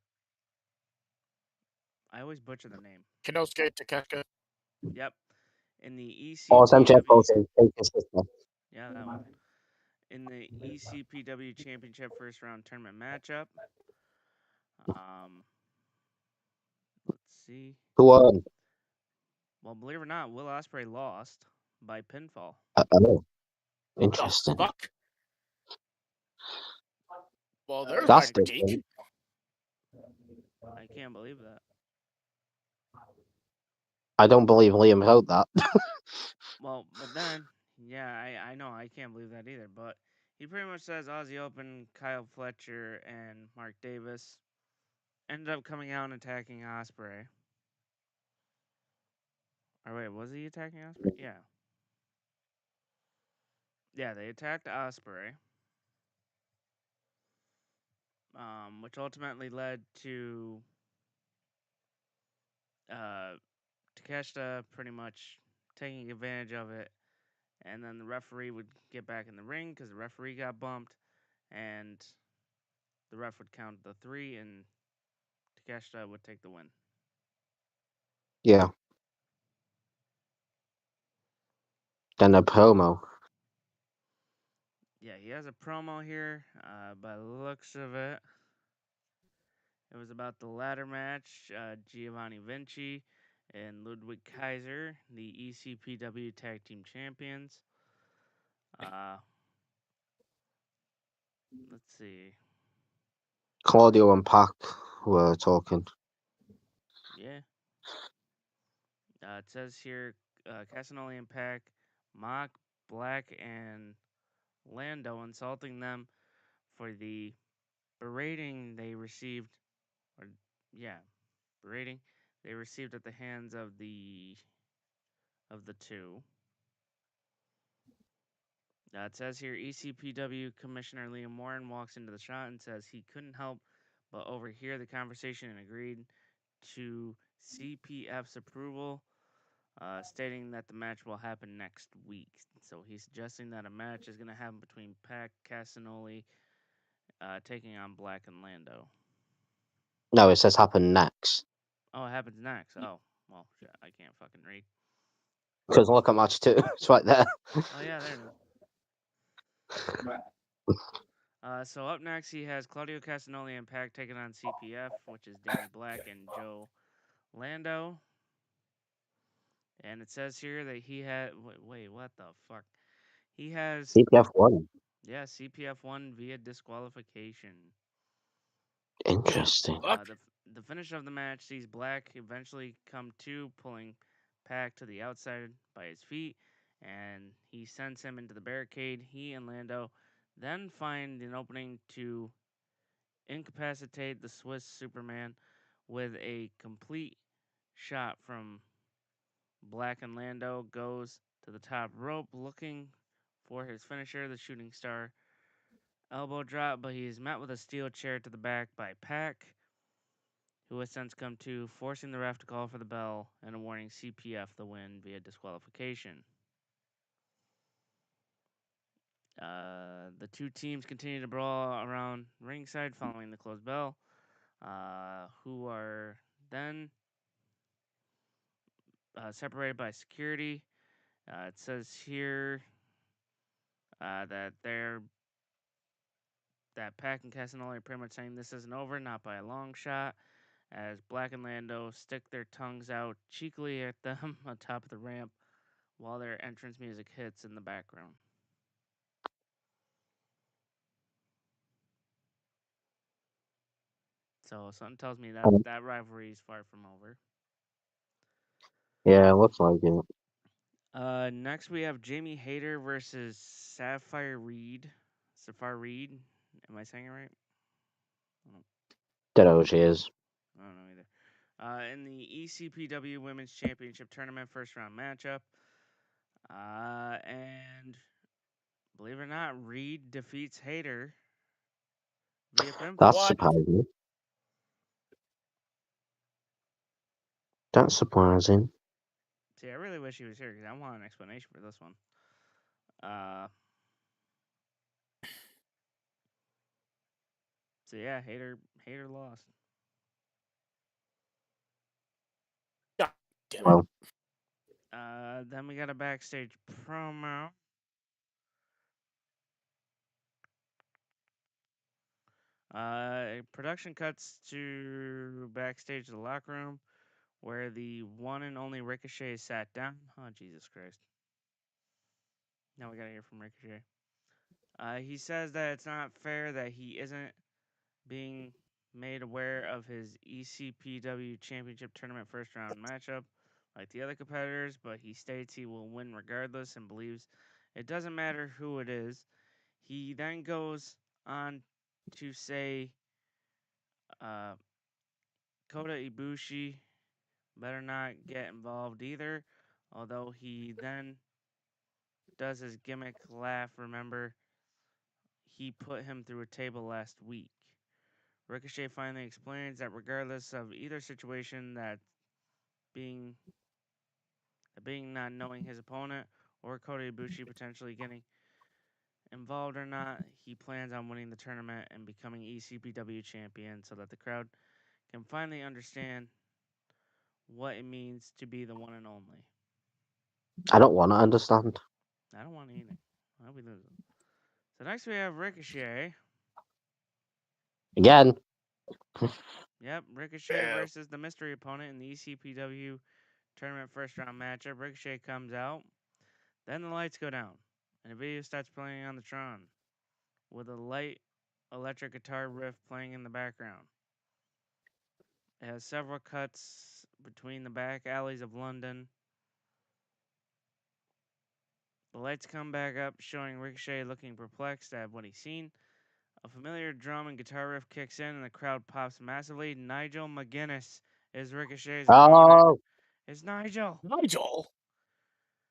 always butcher the name. Kinosuke Takeshita. Yep, in the Or is MJF ECPW. posting take his sister? Yeah, that one. In the ECPW Championship first round tournament matchup. Um, let's see. Who won? Well, believe it or not, Will Ospreay lost by pinfall. I know. The Interesting. fuck? Well, there's Yeah, my That's critique. different. I can't believe that. I don't believe Liam wrote that. Well, but then, yeah, I know I can't believe that either. But he pretty much says Aussie Open, Kyle Fletcher, and Mark Davis ended up coming out and attacking Osprey. Or wait, was he attacking Osprey? Yeah, yeah, they attacked Osprey, which ultimately led to uh, Takeshita pretty much taking advantage of it, and then the referee would get back in the ring because the referee got bumped, and the ref would count the three, and Takeshita would take the win. Yeah. Then a promo. Yeah, he has a promo here. By the looks of it, it was about the ladder match. Giovanni Vinci and Ludwig Kaiser, the ECPW Tag Team Champions. Uh, let's see. Claudio and Pac were talking. Yeah. It says here Casanoli and Pac mock Black and Lando, insulting them for the berating they received, or yeah, berating they received at the hands of the two. It says here ECPW Commissioner Liam Warren walks into the shot and says he couldn't help but overhear the conversation and agreed to CPF's approval, stating that the match will happen next week. So he's suggesting that a match is going to happen between Pac Casanoli taking on Black and Lando. No, it says happen next. Oh, it happens next. Oh, well, shit, I can't fucking read. Because look at match 2. It's right there. Oh, yeah, there it is. So up next, he has Claudio Castagnoli and Pac taking on CPF, which is Danny Black and Joe Lando. And it says here that he had. Wait, what the fuck? He has. CPF won. Yeah, CPF won via disqualification. Interesting. The finish of the match sees Black eventually come to, pulling Pac to the outside by his feet, and he sends him into the barricade. He and Lando then find an opening to incapacitate the Swiss Superman with a complete shot from Black, and Lando goes to the top rope looking for his finisher, the shooting star elbow drop, but he is met with a steel chair to the back by Pac, who has since come to, forcing the ref to call for the bell and awarding CPF the win via disqualification. The two teams continue to brawl around ringside following the closed bell, who are then separated by security. It says here that that Pac and Casanoli are pretty much saying this isn't over, not by a long shot, as Black and Lando stick their tongues out cheekily at them on top of the ramp while their entrance music hits in the background. So something tells me that that rivalry is far from over. Yeah, looks like it. Next we have Jamie Hayter versus Sapphire Reed. Sapphire Reed. Am I saying it right? Don't know who she is. I don't know either. In the ECPW Women's Championship Tournament first round matchup. And believe it or not, Reed defeats Hayter via pinfall. That's What? surprising. That's surprising. See, I really wish he was here because I want an explanation for this one. So yeah, Hayter lost. God damn it. Well, Then we got a backstage promo. Production cuts to backstage the locker room where the one and only Ricochet is sat down. Oh, Jesus Christ. Now we gotta hear from Ricochet. He says that it's not fair that he isn't being made aware of his ECPW Championship Tournament first round matchup like the other competitors, but he states he will win regardless and believes it doesn't matter who it is. He then goes on to say Kota Ibushi better not get involved either, although he then does his gimmick laugh. Remember, he put him through a table last week. Ricochet finally explains that regardless of either situation, that being not knowing his opponent or Kota Ibushi potentially getting involved or not, he plans on winning the tournament and becoming ECPW champion so that the crowd can finally understand what it means to be the one and only. I don't want to understand. I don't want to either. I'll be losing. So next we have Ricochet. Again. Yep, Ricochet versus the mystery opponent in the ECPW tournament first round matchup. Ricochet comes out. Then the lights go down, and a video starts playing on the Tron, with a light electric guitar riff playing in the background. It has several cuts between the back alleys of London. The lights come back up, showing Ricochet looking perplexed at what he's seen. A familiar drum and guitar riff kicks in, and the crowd pops massively. Nigel McGuinness is Ricochet's opponent. Oh, It's Nigel. Nigel.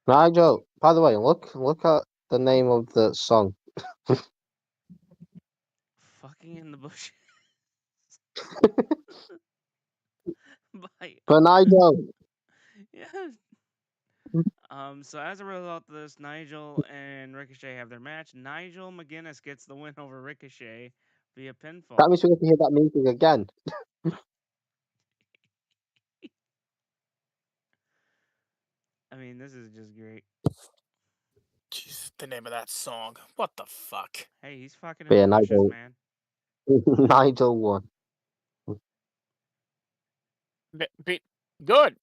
Nigel. By the way, look at the name of the song. Fucking in the bush. Bye. For Nigel. Yeah. So as a result of this, Nigel and Ricochet have their match. Nigel McGuinness gets the win over Ricochet via pinfall. That means we get to hear that music again. I mean, this is just great. Jeez, the name of that song. What the fuck? Hey, he's fucking in Yeah, the bushes, Nigel. man. Nigel won. Good.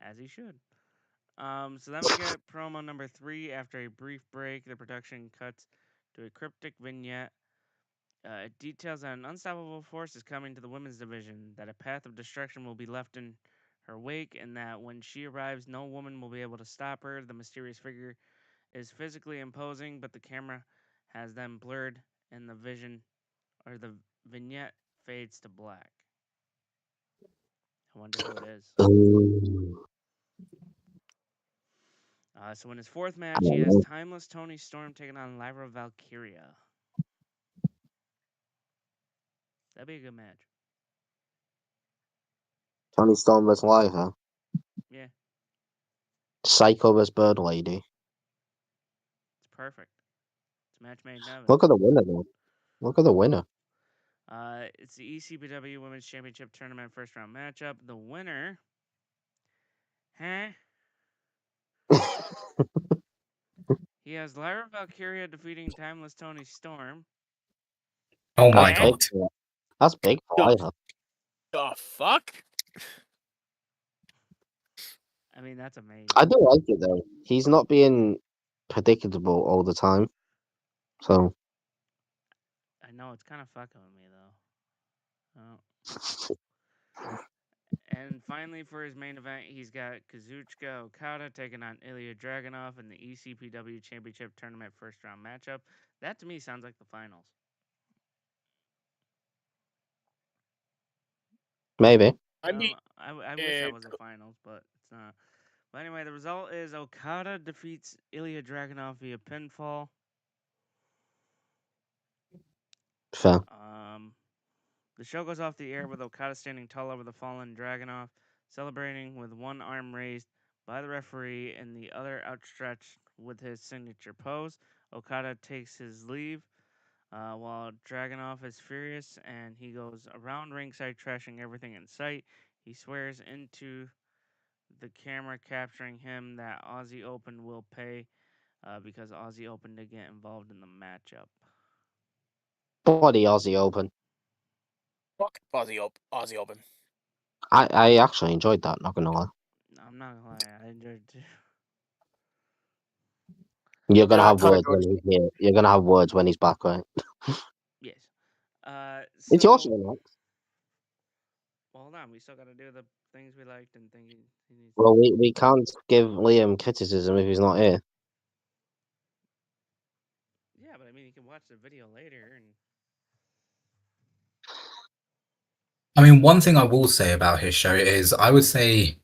As he should. So then we get promo number 3. After a brief break, the production cuts to a cryptic vignette. It details that an unstoppable force is coming to the women's division, that a path of destruction will be left in her wake, and that when she arrives, no woman will be able to stop her. The mysterious figure is physically imposing, but the camera has them blurred, and the vignette fades to black. I wonder who it is. Ooh. So in his fourth match, he has Timeless Tony Storm taking on Lyra Valkyria. That'd be a good match. Tony Storm vs. Lyra. Yeah, Psycho vs. Bird Lady. it's perfect. It's a match made in heaven. Look at the winner, though. Look at the winner. It's the ECPW Women's Championship Tournament first round matchup. The winner, he has Lyra Valkyria defeating Timeless Tony Storm. Oh my That's And- big. god. That's big for Idaho. The fuck? I mean, that's amazing. I do like it though. He's not being predictable all the time. So I know it's kind of fucking with me though. And finally, for his main event, he's got Kazuchika Okada taking on Ilya Dragunov in the ECPW Championship Tournament first round matchup. That to me sounds like the finals. maybe. I mean, I wish that was the finals, but it's not. But anyway, the result is Okada defeats Ilya Dragunov via pinfall. Fair. The show goes off the air with Okada standing tall over the fallen Dragunov, celebrating with one arm raised by the referee and the other outstretched with his signature pose. Okada takes his leave while Dragunov is furious and he goes around ringside trashing everything in sight. He swears into the camera capturing him that Aussie Open will pay because Aussie Open to get involved in the matchup. Bloody Aussie Open. fuck Aussie Open. I actually enjoyed that, not gonna lie. I'm not gonna lie, I enjoyed it too. You're gonna Yeah, have Tyler words when George- he's here. You're gonna have words when he's back, right? Yes. It's your show next. Well, hold on, we still gotta do the things we liked and things he needs. Well, we can't give Liam criticism if he's not here. Yeah, but I mean, you can watch the video later and. I mean, one thing I will say about his show is I would say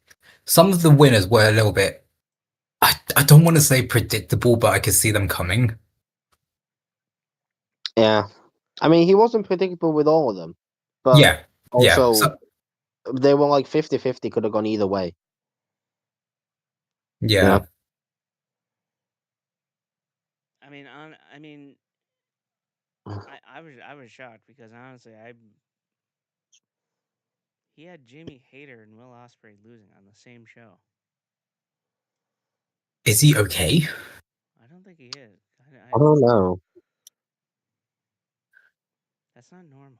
some of the winners were a little bit, I don't want to say predictable, but I could see them coming. Yeah. I mean, he wasn't predictable with all of them. But Yeah. Yeah. also, So, they were like 50-50, could have gone either way. yeah. I mean, I was shocked because honestly, he had Jamie Hayter and Will Ospreay losing on the same show. Is he okay? I don't think he is. I don't know. That's not normal.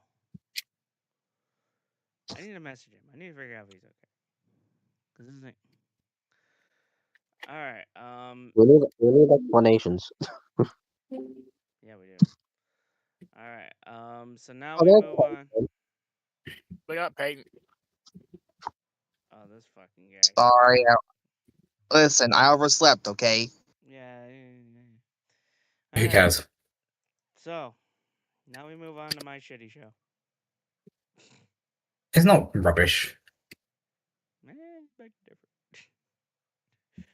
I need to message him. I need to figure out if he's okay. Cause this is all right. We need explanations. Yeah, we do. All right. So now we move on. We got Peyton. Oh, this fucking guy. Sorry. Listen, I overslept, okay? Yeah. Who Alright, cares? so now we move on to my shitty show. It's not rubbish. Beg to differ.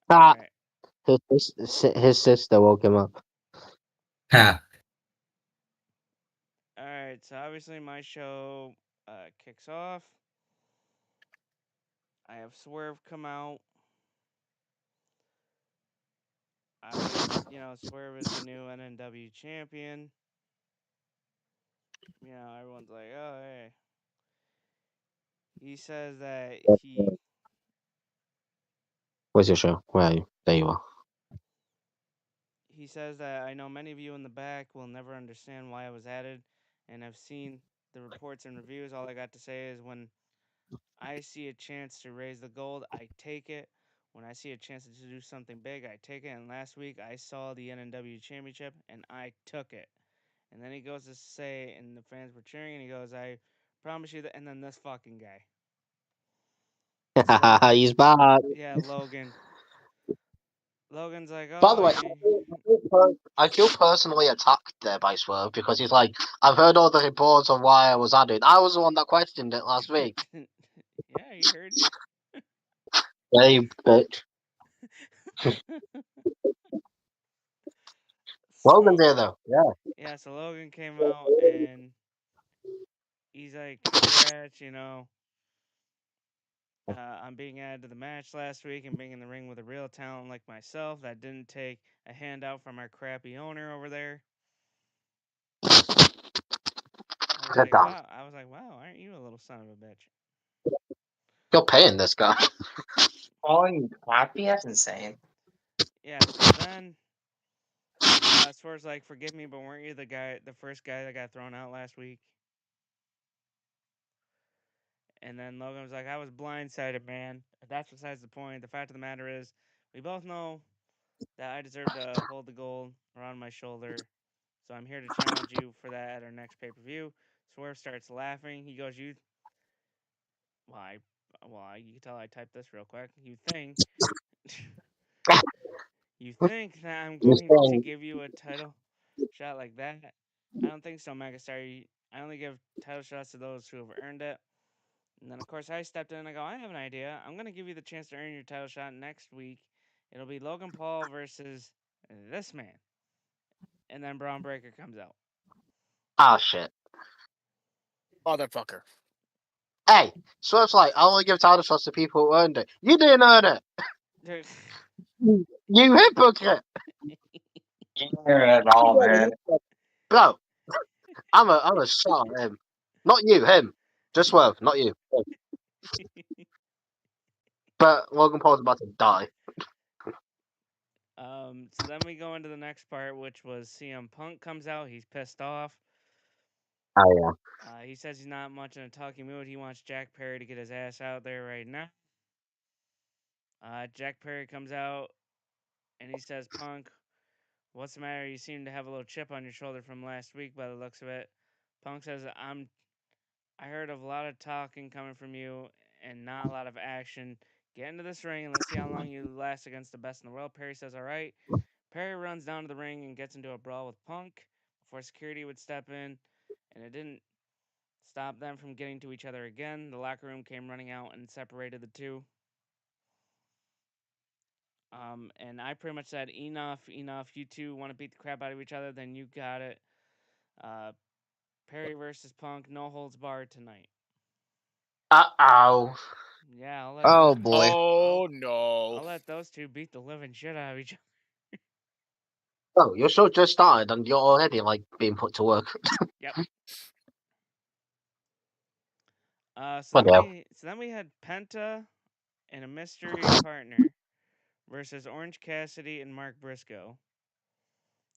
Ah, Alright. his sister woke him up. Ha. Alright, so obviously my show kicks off. I have Swerve come out. Swerve is the new NNW champion. Everyone's like, oh, hey. He says that he Where's your show? Where are you? There you are. he says that I know many of you in the back will never understand why I was added, and I've seen the reports and reviews. All I got to say is when I see a chance to raise the gold, I take it. When I see a chance to do something big, I take it. And last week, I saw the NNW Championship, and I took it. And then he goes to say, and the fans were cheering, and he goes, I promise you that. And then this fucking guy. He's back. Yeah, Logan. Logan's like, oh. By the way, I feel personally attacked there by Swerve because he's like, I've heard all the reports on why I was added. I was the one that questioned it last week. Yeah, he heard you. Yeah, you bitch. Logan's here though. Yeah. Yeah, so Logan came out and he's like, congrats, I'm being added to the match last week and being in the ring with a real talent like myself that didn't take a handout from our crappy owner over there. I was Get like, down. wow. Aren't you a little son of a bitch? You're paying this guy. Calling you crappy? That's insane. Yeah, so then Swerve's like, forgive me, but weren't you the first guy that got thrown out last week? And then Logan was like, I was blindsided, man. That's besides the point. The fact of the matter is, we both know that I deserve to hold the gold around my shoulder. So I'm here to challenge you for that at our next pay per view. Swerve starts laughing. He goes, "You, why? Well, you can tell I typed this real quick. You think, you think that I'm You going to saying, give you a title shot like that? I don't think so, Megastar. I only give title shots to those who have earned it." And then, of course, I stepped in and I go, I have an idea. I'm going to give you the chance to earn your title shot next week. It'll be Logan Paul versus this man. And then Braun Breaker comes out. ah, shit. Motherfucker. Hey, Swerve's like, I only give title shots to people who earned it. You didn't earn it. You hypocrite. Yeah, no, man. Bro, I'm a shot at him. Not you, him. Just Swerve, not you. Him. But Logan Paul's about to die. So then we go into the next part, which was CM Punk comes out. He's pissed off. Oh, yeah. He says he's not much in a talking mood. He wants Jack Perry to get his ass out there right now. Jack Perry comes out and he says, Punk, what's the matter? You seem to have a little chip on your shoulder from last week by the looks of it. Punk says, I heard of a lot of talking coming from you and not a lot of action. Get into this ring and let's see how long you last against the best in the world. Perry says, all right. Perry runs down to the ring and gets into a brawl with Punk before security would step in, and it didn't stop them from getting to each other again. The locker room came running out and separated the two. And I pretty much said, enough. You two want to beat the crap out of each other, then you got it. Perry versus Punk, no holds barred tonight. Uh-oh. Yeah, Oh boy. Oh no. I'll let those two beat the living shit out of each other. Oh, your show just started and you're already, like, being put to work. Yep. So What the hell? then we had Penta and a mystery partner versus Orange Cassidy and Mark Briscoe,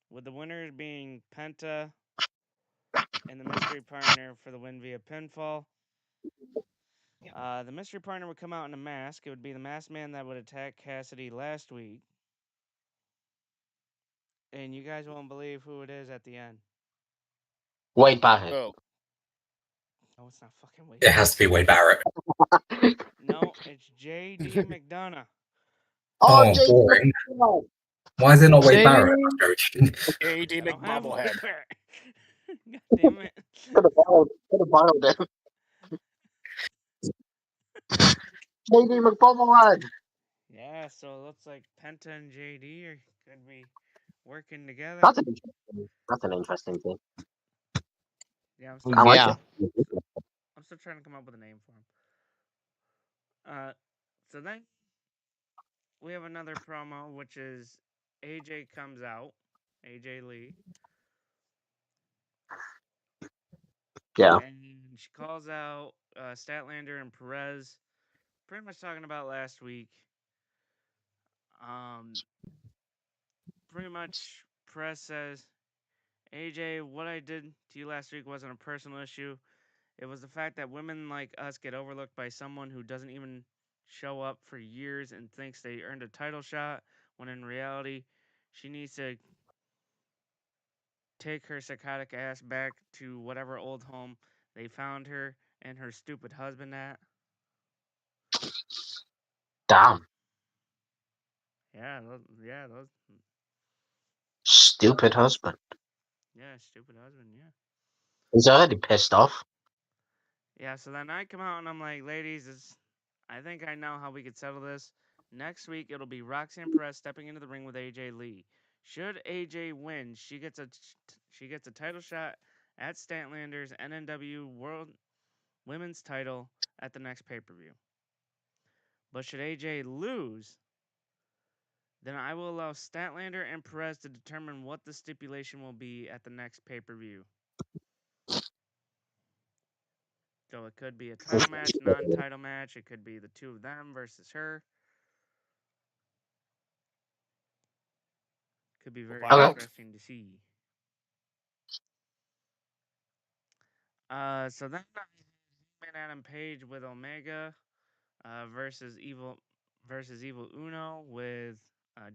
with the winners being Penta and the mystery partner for the win via pinfall. The mystery partner would come out in a mask. It would be the masked man that would attack Cassidy last week. And you guys won't believe who it is at the end. Wade Barrett. Oh. No, it's not fucking Wade. It has to be Wade Barrett. No, it's J.D. McDonough. Oh, JD boring. McDonough. Why is it not Wade JD? Barrett? I'm joking. AD I don't have McBobblehead. Wade Barrett. God damn it. Could have borrowed him. JD McBobblehead. Yeah, so it looks like Penta and JD could be working together. That's an interesting thing. Yeah, I like Yeah. it. I'm still trying to come up with a name for him. So then we have another promo, which is AJ comes out, AJ Lee. Yeah. And she calls out Statlander and Perez, pretty much talking about last week. Pretty much Perez says, AJ, what I did to you last week wasn't a personal issue. It was the fact that women like us get overlooked by someone who doesn't even show up for years and thinks they earned a title shot, when in reality, she needs to take her psychotic ass back to whatever old home they found her and her stupid husband at. Damn. Yeah, those, Stupid husband. stupid husband, yeah. He's already pissed off. Yeah, so then I come out and I'm like, ladies, I think I know how we could settle this. Next week, it'll be Roxanne Perez stepping into the ring with AJ Lee. Should AJ win, she gets a title shot at Statlander's NNW World Women's title at the next pay-per-view. But should AJ lose, then I will allow Statlander and Perez to determine what the stipulation will be at the next pay-per-view. So it could be a title match, non-title match. It could be the two of them versus her. Could be very Find out. interesting to see. So then Adam Page with Omega versus Evil Uno with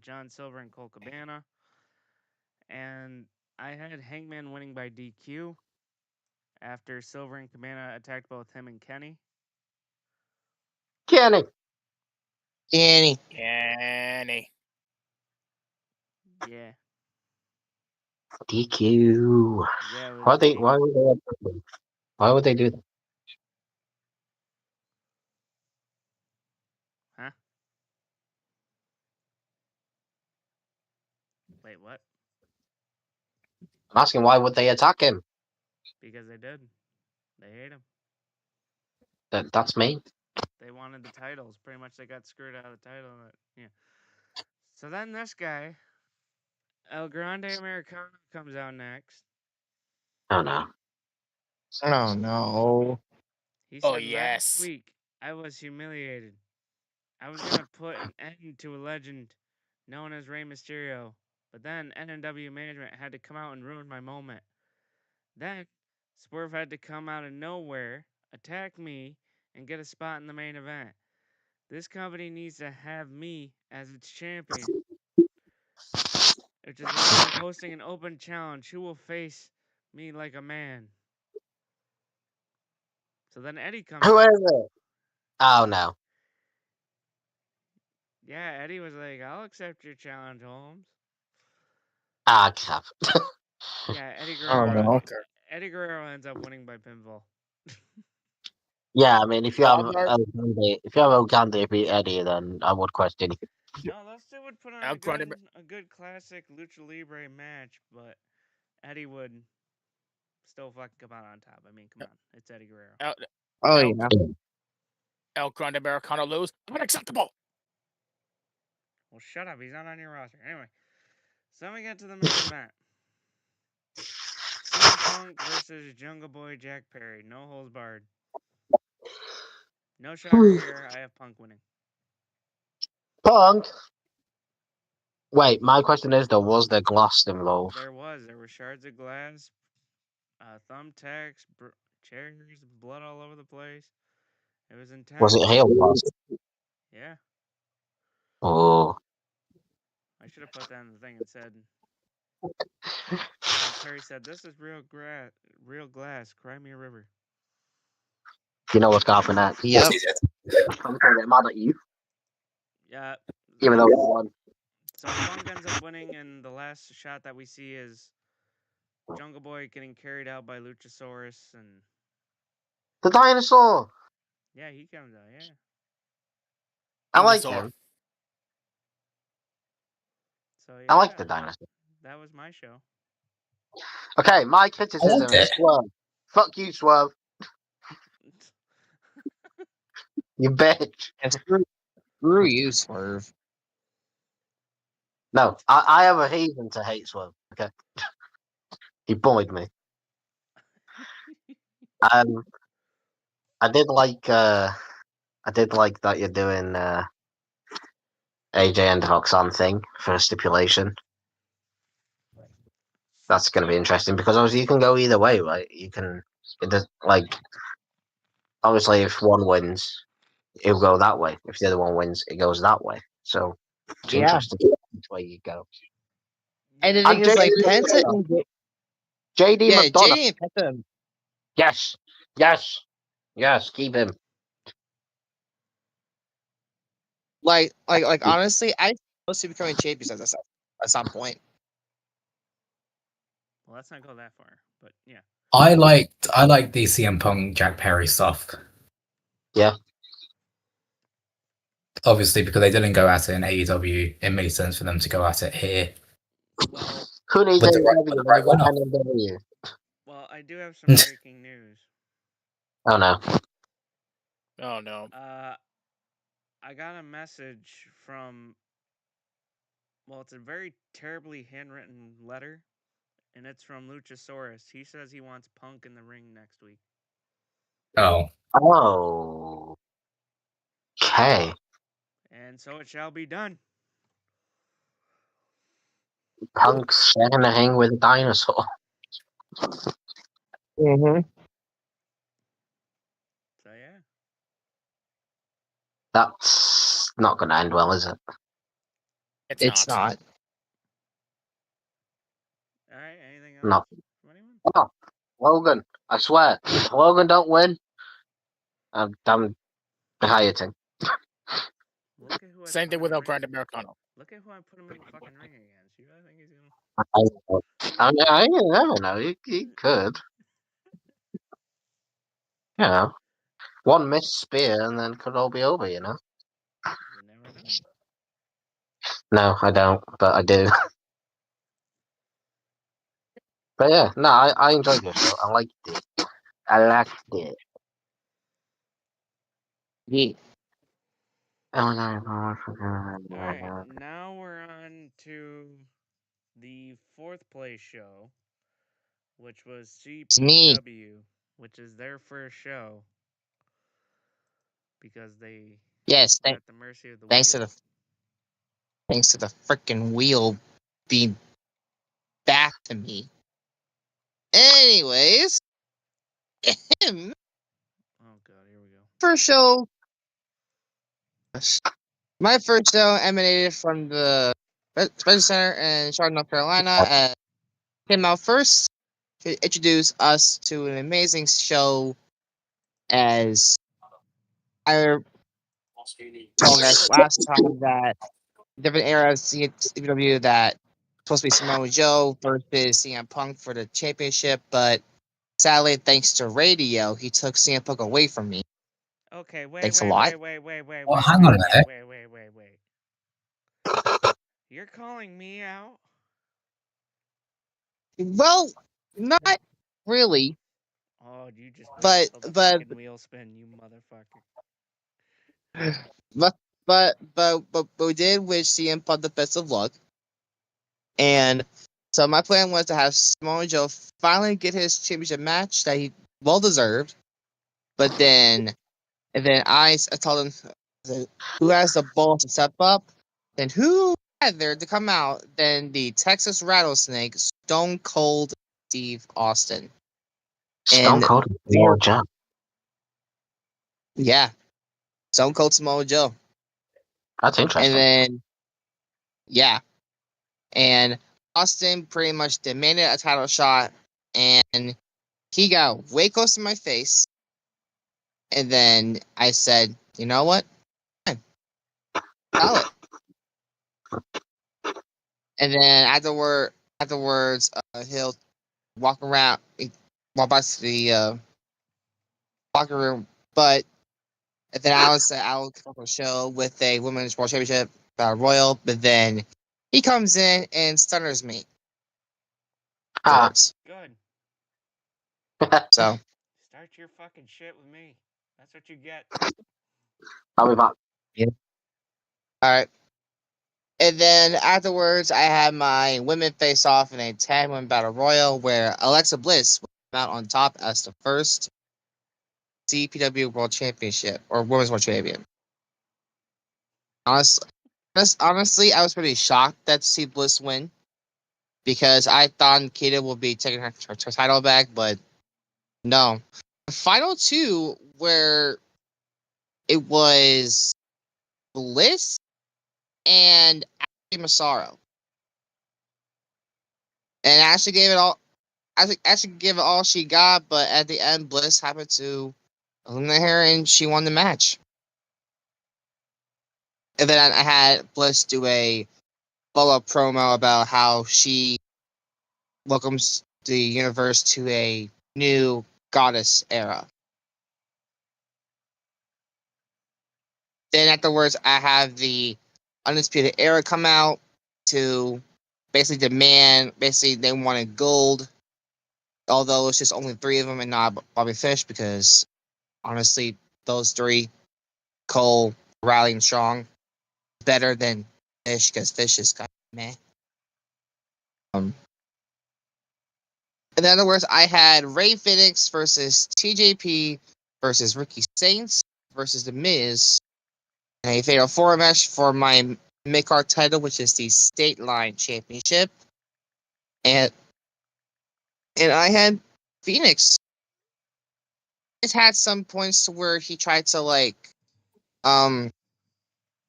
John Silver and Cole Cabana. And I had Hangman winning by DQ after Silver and Cabana attacked both him and Kenny. Kenny. Danny. Kenny. Yeah. DQ. Yeah. It was Why would they do that? Huh? Wait, what? I'm asking why would they attack him? Because they did. They hate him. That's me. They wanted the titles. Pretty much they got screwed out of the title. Yeah. So then this guy, El Grande Americano, comes out next. Oh no. Oh no. He Oh, said yes. last week I was humiliated. I was going to put an end to a legend known as Rey Mysterio. But then NNW management had to come out and ruin my moment. Then Swerve had to come out of nowhere, attack me, and get a spot in the main event. This company needs to have me as its champion, which is why I'm posting an open challenge. Who will face me like a man? So then Eddie comes Who out. is it? Oh no. Yeah, Eddie was like, I'll accept your challenge, Holmes. Ah, crap. Yeah, Eddie Oh Guerrero. no. Eddie Guerrero ends up winning by pinfall. Yeah, I mean, if you have Walmart. Ogande beat Eddie, then I would question it. No, those two would put on El a Grande. good classic Lucha Libre match, but Eddie would still fucking come out on top. I mean, come on. It's Eddie Guerrero. Oh El- yeah. El Grande Americano lose. Unacceptable. Well, shut up. He's not on your roster. Anyway, so then we get to the main event. CM Punk versus Jungle Boy Jack Perry. No holds barred. No shocker here. I have Punk winning. Punk. Wait, my question is though, was there glass involved? There were shards of glass, thumbtacks, chairs, blood all over the place. It was intense. Was it hail glass? Yeah. Oh. I should have put that in the thing and said. Perry said, "This is real glass. Cry me a river." You know what's going to happen next? Yep. I'm going to get mad at you. Yeah. Even though it's one. So Punk ends up winning, and the last shot that we see is Jungle Boy getting carried out by Luchasaurus, and The dinosaur. yeah, he comes out. Yeah. I like Dinosaur. him. So yeah, I like the dinosaur. that was my show. Okay, my criticism is Swerve. Fuck you, Swerve. You bitch. And screw you, Swerve. No, I have a reason to hate Swerve. Okay, he bullied me. I did like that you're doing AJ and Roxanne thing for a stipulation. That's going to be interesting because obviously you can go either way, right? You can obviously if one wins, it'll go that way. If the other one wins, it goes that way. So it's interesting which way you go. And the thing is, like, Penta and JD yeah, McDonough. JD and Penta. Yes, keep him. Like honestly, I supposed to be becoming champions at some point. Well, let's not go that far, but yeah. I like the CM Punk Jack Perry stuff. Yeah. Obviously, because they didn't go at it in AEW, it made sense for them to go at it here. Well, who needs With the AEW? right winner. NNW. Well, I do have some breaking news. Oh no. Oh no. I got a message from. Well, it's a very terribly handwritten letter, and it's from Luchasaurus. He says he wants Punk in the ring next week. Oh. Oh. Okay. And so it shall be done. Punk's sharing a hang with a dinosaur. Mm-hmm. So yeah. That's not going to end well, is it? It's not. All right. Anything else? No. From anyone? Oh, Logan, I swear, if Logan don't win, I'm rioting. Look at who I Same put thing in with the El ring. Grande Americano. Look at who I put him in the fucking ring against. You really think he's gonna? I never know. He could. You know, one missed spear and then could all be over. You know. You never know. No, I don't, but I do. But yeah, no, I enjoyed the show. I liked it. I liked it. Yeah. All right. Now we're on to the fourth place show, which was It's me. CPW, which is their first show because they Yes, were at the mercy of the thanks to wheel. the freaking wheel being back to me. Anyways, Oh god, here we go. first show. My first show emanated from the Spencer Center in Charlotte, North Carolina, and came out first to introduce us to an amazing show. As I told us last time, that different era of CPW that supposed to be Samoa Joe versus CM Punk for the championship, but sadly, thanks to radio, he took CM Punk away from me. Okay, wait. Thanks a lot. Oh, hang on a minute. Wait. You're calling me out? Well, not really, Oh, you just wait but till the but fucking wheel spin, you motherfucker. but but we did wish CM Punk the best of luck, and so my plan was to have Samoa Joe finally get his championship match that he well deserved, but then I told him, who has the balls to step up, then who better to come out than the Texas Rattlesnake, Stone Cold Steve Austin. Stone And Cold Samoa Joe. yeah, Stone Cold Samoa Joe. That's And interesting. then, yeah. And Austin pretty much demanded a title shot, and he got way close to my face. And then I said, you know what? Fine. Solid. And then afterwards, he'll walk around, walk by to the locker room. But then I will come up a show with a women's world championship royal. But then he comes in and stunners me. Ah. Good. So Start your fucking shit with me. That's what you get. I'll be back. all right. And then afterwards, I had my women face off in a tag women battle royal where Alexa Bliss came out on top as the first CPW World Championship or Women's World Champion. Honestly, I was pretty shocked that to see Bliss win because I thought Nikita would be taking her title back, but no. The final two where it was Bliss and Ashley Massaro. And Ashley gave it all. Ashley gave it all she got, but at the end, Bliss happened to eliminate her, and she won the match. And then I had Bliss do a follow-up promo about how she welcomes the universe to a new goddess era. Then afterwards, I have the Undisputed Era come out to basically demand, basically they wanted gold, although it's just only three of them and not Bobby Fish, because honestly, those three, Cole, Riley, and Strong, better than Fish, because Fish is kind of meh. In other words, I had Ray Phoenix versus TJP versus Ricky Saints versus The Miz, and a fatal four match for my mid-card title, which is the State Line Championship. and I had Phoenix. It had some points to where he tried to like um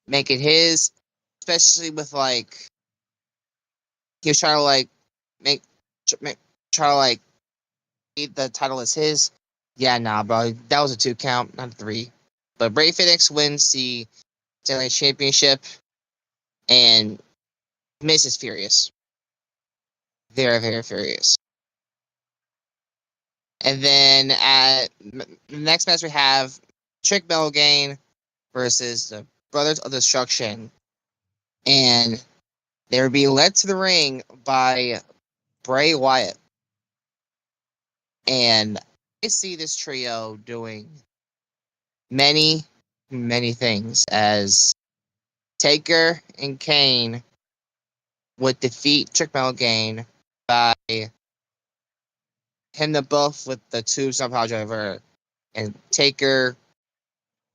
make it his, especially with like he was trying to like make, make try to like keep the title as his. Yeah, nah, bro, that was a 2 count, not a 3. But Bray Phoenix wins the Stanley Championship, and Miz is furious, very very furious. And then at the next match we have Trick Melgain versus the Brothers of Destruction, and they were being led to the ring by Bray Wyatt. And I see this trio doing many, many things, as Taker and Kane would defeat Trick Melgain by hitting them both with the two Power Driver, and Taker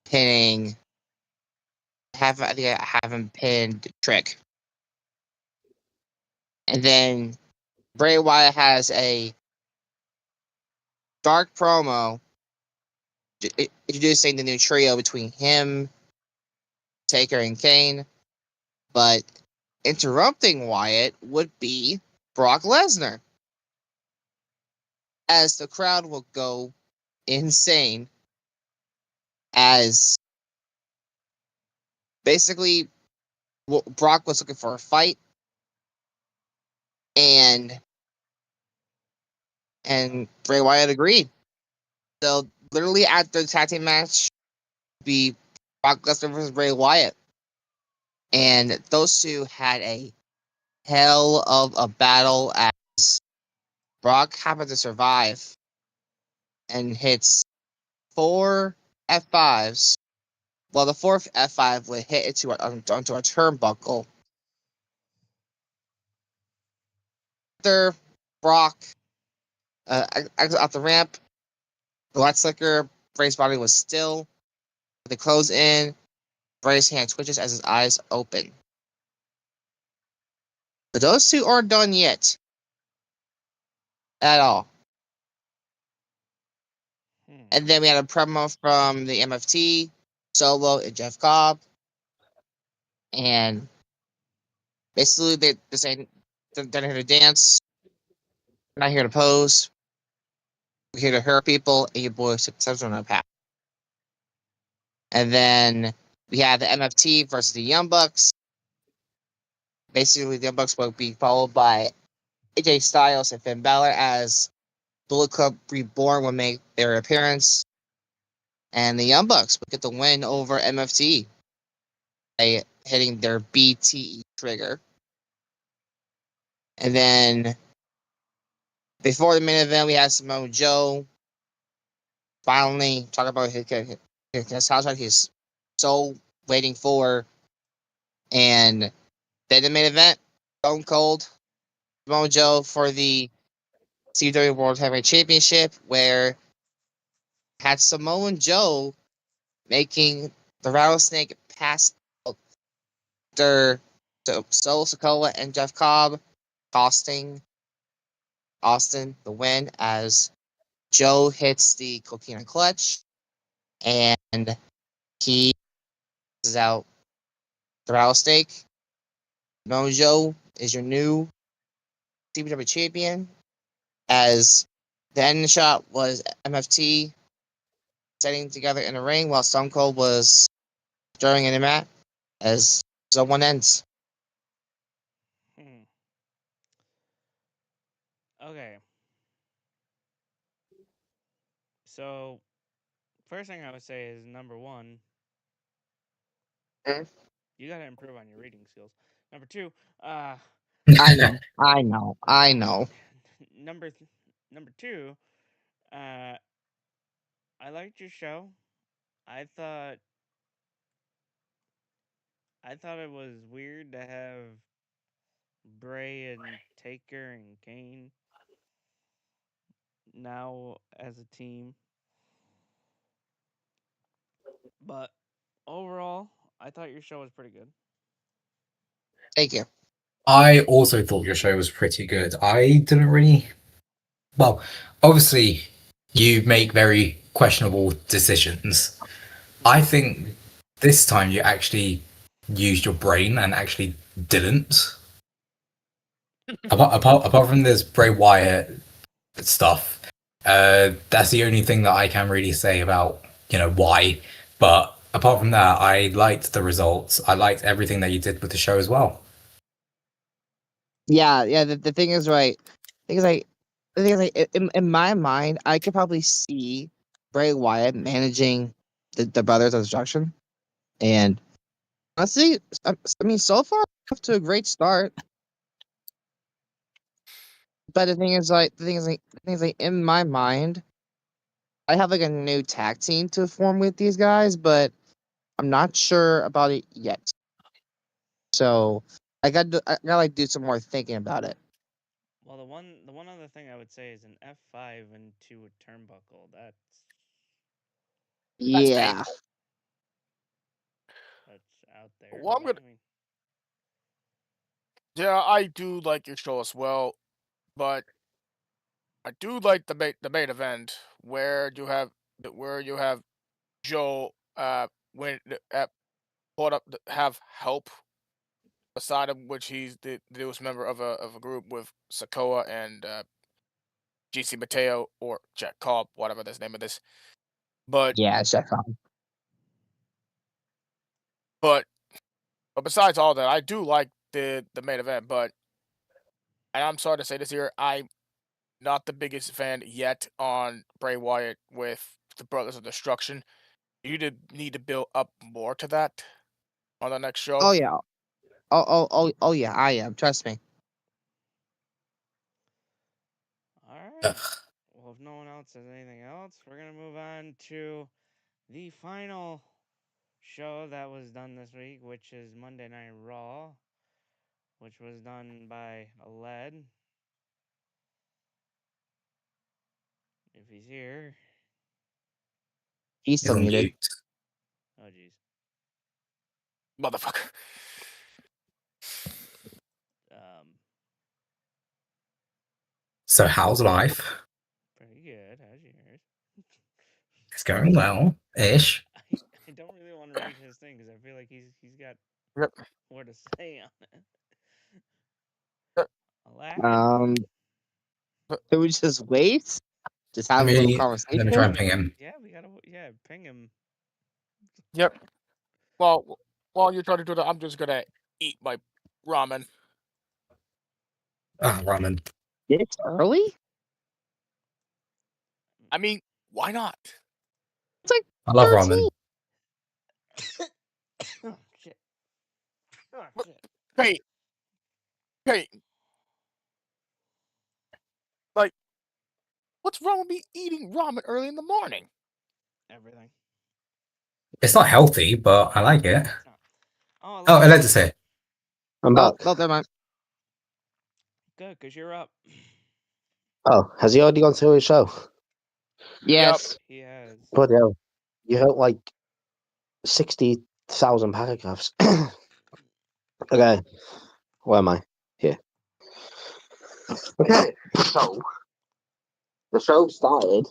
pinning, I think I have him pinned Trick. And then Bray Wyatt has a dark promo introducing the new trio between him, Taker, and Kane. But interrupting Wyatt would be Brock Lesnar, as the crowd will go insane, as basically Brock was looking for a fight, and Bray Wyatt agreed. So literally after the tag team match, be Brock Lesnar versus Bray Wyatt, and those two had a hell of a battle, as Brock happened to survive and hits 4 F5s. Well, the fourth F5 would hit onto a turnbuckle. After Brock exit off the ramp, the light slicker, Bray's body was still. They close in. Bray's hand twitches as his eyes open. But those two aren't done yet. At all. And then we had a promo from the MFT, Solo, and Jeff Cobb. And basically, they're saying they're not here to dance, they're not here to pose, we're here to hurt people, and your boys steps on our path. And then we had the MFT versus the Young Bucks. Basically, the Young Bucks will be followed by AJ Styles and Finn Balor, as Bullet Club Reborn will make their appearance. And the Young Bucks will get the win over MFT by hitting their BTE trigger. And then before the main event, we had Samoa Joe finally talk about his house he's so waiting for. And then the main event, Stone Cold, Samoa Joe for the CW World Heavyweight Championship, where had Samoan Joe making the Rattlesnake pass after Solo Sikoa and Jeff Cobb, costing Austin the win, as Joe hits the Coquina Clutch, and he is out the Rattlesnake. Mojo is your new CPW champion, as the end shot was MFT setting together in the ring while Stone Cold was throwing in the mat, as Zone 1 ends. Okay. So, first thing I would say is number one, Hmm? you gotta improve on your reading skills. Number two, I know. number number two, uh, I liked your show. I thought I thought it was weird to have Bray and Taker and Kane now as a team. But overall, I thought your show was pretty good. Thank you. I also thought your show was pretty good. I didn't really. Well, obviously, you make very questionable decisions. I think this time you actually used your brain and actually didn't. Apart from this Bray Wyatt stuff, that's the only thing that I can really say about why. But apart from that, I liked the results. I liked everything that you did with the show as well. Yeah. The thing is, right. The thing is, like, in my mind, I could probably see Bray Wyatt managing the Brothers of Destruction, and honestly, I mean, so far off to a great start. But the thing is, like, in my mind, I have like a new tag team to form with these guys, but I'm not sure about it yet. So I got to like do some more thinking about it. Well, the one other thing I would say is an F5 into a turnbuckle. That's Yeah. painful. That's out there. Well, I'm But gonna. I mean, Yeah, I do like your show as well, but I do like the main event where you have Joe when put up have help beside him, which he's the newest member of a group with Sakoa and GC Mateo or Jack Cobb, whatever the name of this. But Yeah, check on. but but besides all that, I do like the main event. But and I'm sorry to say this here, I'm not the biggest fan yet on Bray Wyatt with the Brothers of Destruction. Need to build up more to that on the next show. Oh yeah. Oh yeah, I am. Trust me. all right. Ugh. Well, if no one else has anything else, we're gonna move on to the final show that was done this week, which is Monday Night Raw, which was done by Led. If he's here. He's He's still on muted. mute. Oh, jeez. Motherfucker. Um, So how's life? pretty good. How's yours? It's going well, ish. I don't really want to read his thing because I feel like he's got Yep. more to say on it. Uh, Aladdin. Um, uh, can we just wait? Just Let have a little me let me try conversation. and ping him. Yeah, we gotta. Yeah, ping him. Yep. Well, while you're trying to do that, I'm just gonna eat my ramen. Ah, ramen. It's early. I mean, why not? It's like I love 13. ramen. Oh shit. Oh But- shit. Hey, hey, like, what's wrong with me eating ramen early in the morning? Everything. It's not healthy, but I like it. It's not. Oh, Oh, Aladdin. let's say I'm Oh, back. no, never mind. Good, cause you're up. Oh, has he already gone through his show? Yes. He has. Bloody hell. You wrote like 60,000 paragraphs. Okay. Where am I? Here. Okay. So, the show started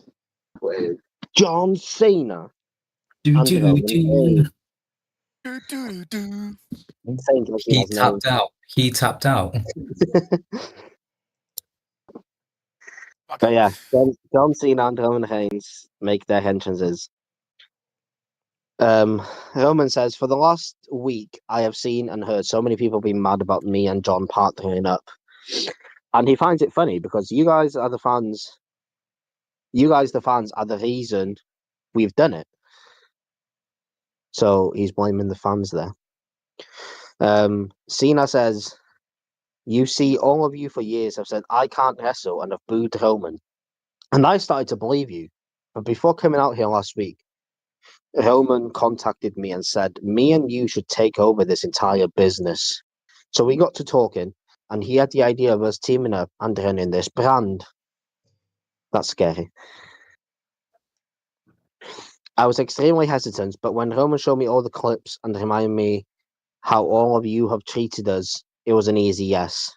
with John Cena. do And do Roman do. Reigns. Do, do, do, do. Insane John He Cena's name. tapped out. He tapped out. But yeah, John Cena and Roman Reigns make their entrances. Roman says, for the last week, I have seen and heard so many people be mad about me and John partnering up. And he finds it funny because you guys, the fans, are the reason we've done it. So he's blaming the fans there. Cena says, you see, all of you for years have said, I can't wrestle and have booed Roman. And I started to believe you. But before coming out here last week, Roman contacted me and said, me and you should take over this entire business. So we got to talking, and he had the idea of us teaming up and running this brand. That's scary. I was extremely hesitant, but when Roman showed me all the clips and reminded me how all of you have treated us it was an easy yes.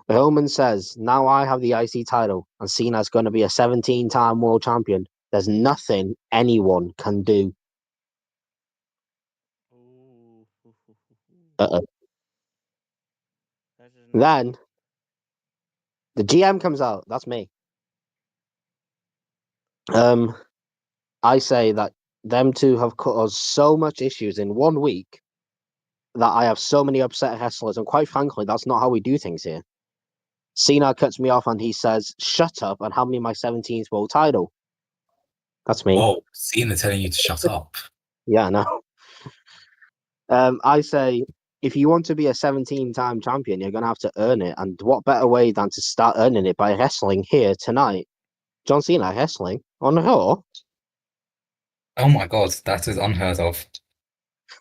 Roman says, now I have the IC title and Cena's going to be a 17-time world champion. There's nothing anyone can do. Ooh. Uh-oh. That is not Then the GM comes out. That's me. I say that them two have caused so much issues in 1 week that I have so many upset wrestlers, and quite frankly, that's not how we do things here. Cena cuts me off and he says, shut up and hand me my 17th world title. That's me. Whoa, Cena telling you to shut up. Yeah, I know. I say, if you want to be a 17-time champion, you're going to have to earn it. And what better way than to start earning it by wrestling here tonight? John Cena wrestling on Raw. Oh my god, that is unheard of.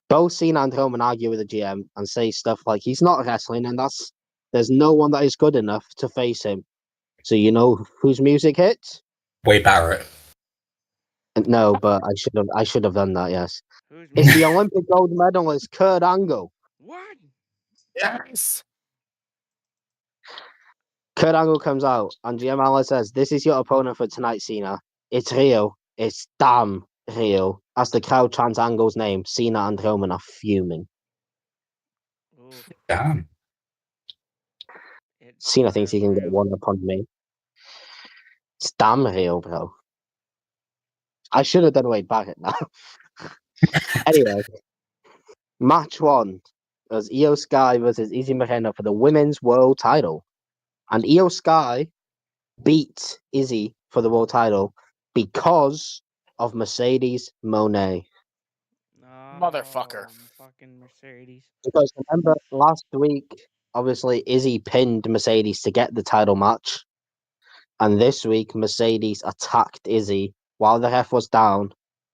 Both Cena and Roman argue with the GM and say stuff like he's not wrestling and there's no one that is good enough to face him. So you know whose music hits? Wade Barrett. No, but I should have done that, yes. Who's It's the Olympic gold medalist, Kurt Angle. What? Yes. Kurt Angle comes out and GM Allen says, this is your opponent for tonight, Cena. It's real. It's damn real. As the crowd chants Angle's name, Cena and Roman are fuming. Ooh. Damn. Cena thinks he can get one up on me. It's damn real, bro. I should have done Wade Barrett now. Anyway, match 1 was Io Sky versus Izzy McKenna for the women's world title. And Io Sky beat Izzy for the world title because of Mercedes Moné. Motherfucker. Fucking Mercedes. Because remember, last week, obviously, Izzy pinned Mercedes to get the title match. And this week, Mercedes attacked Izzy while the ref was down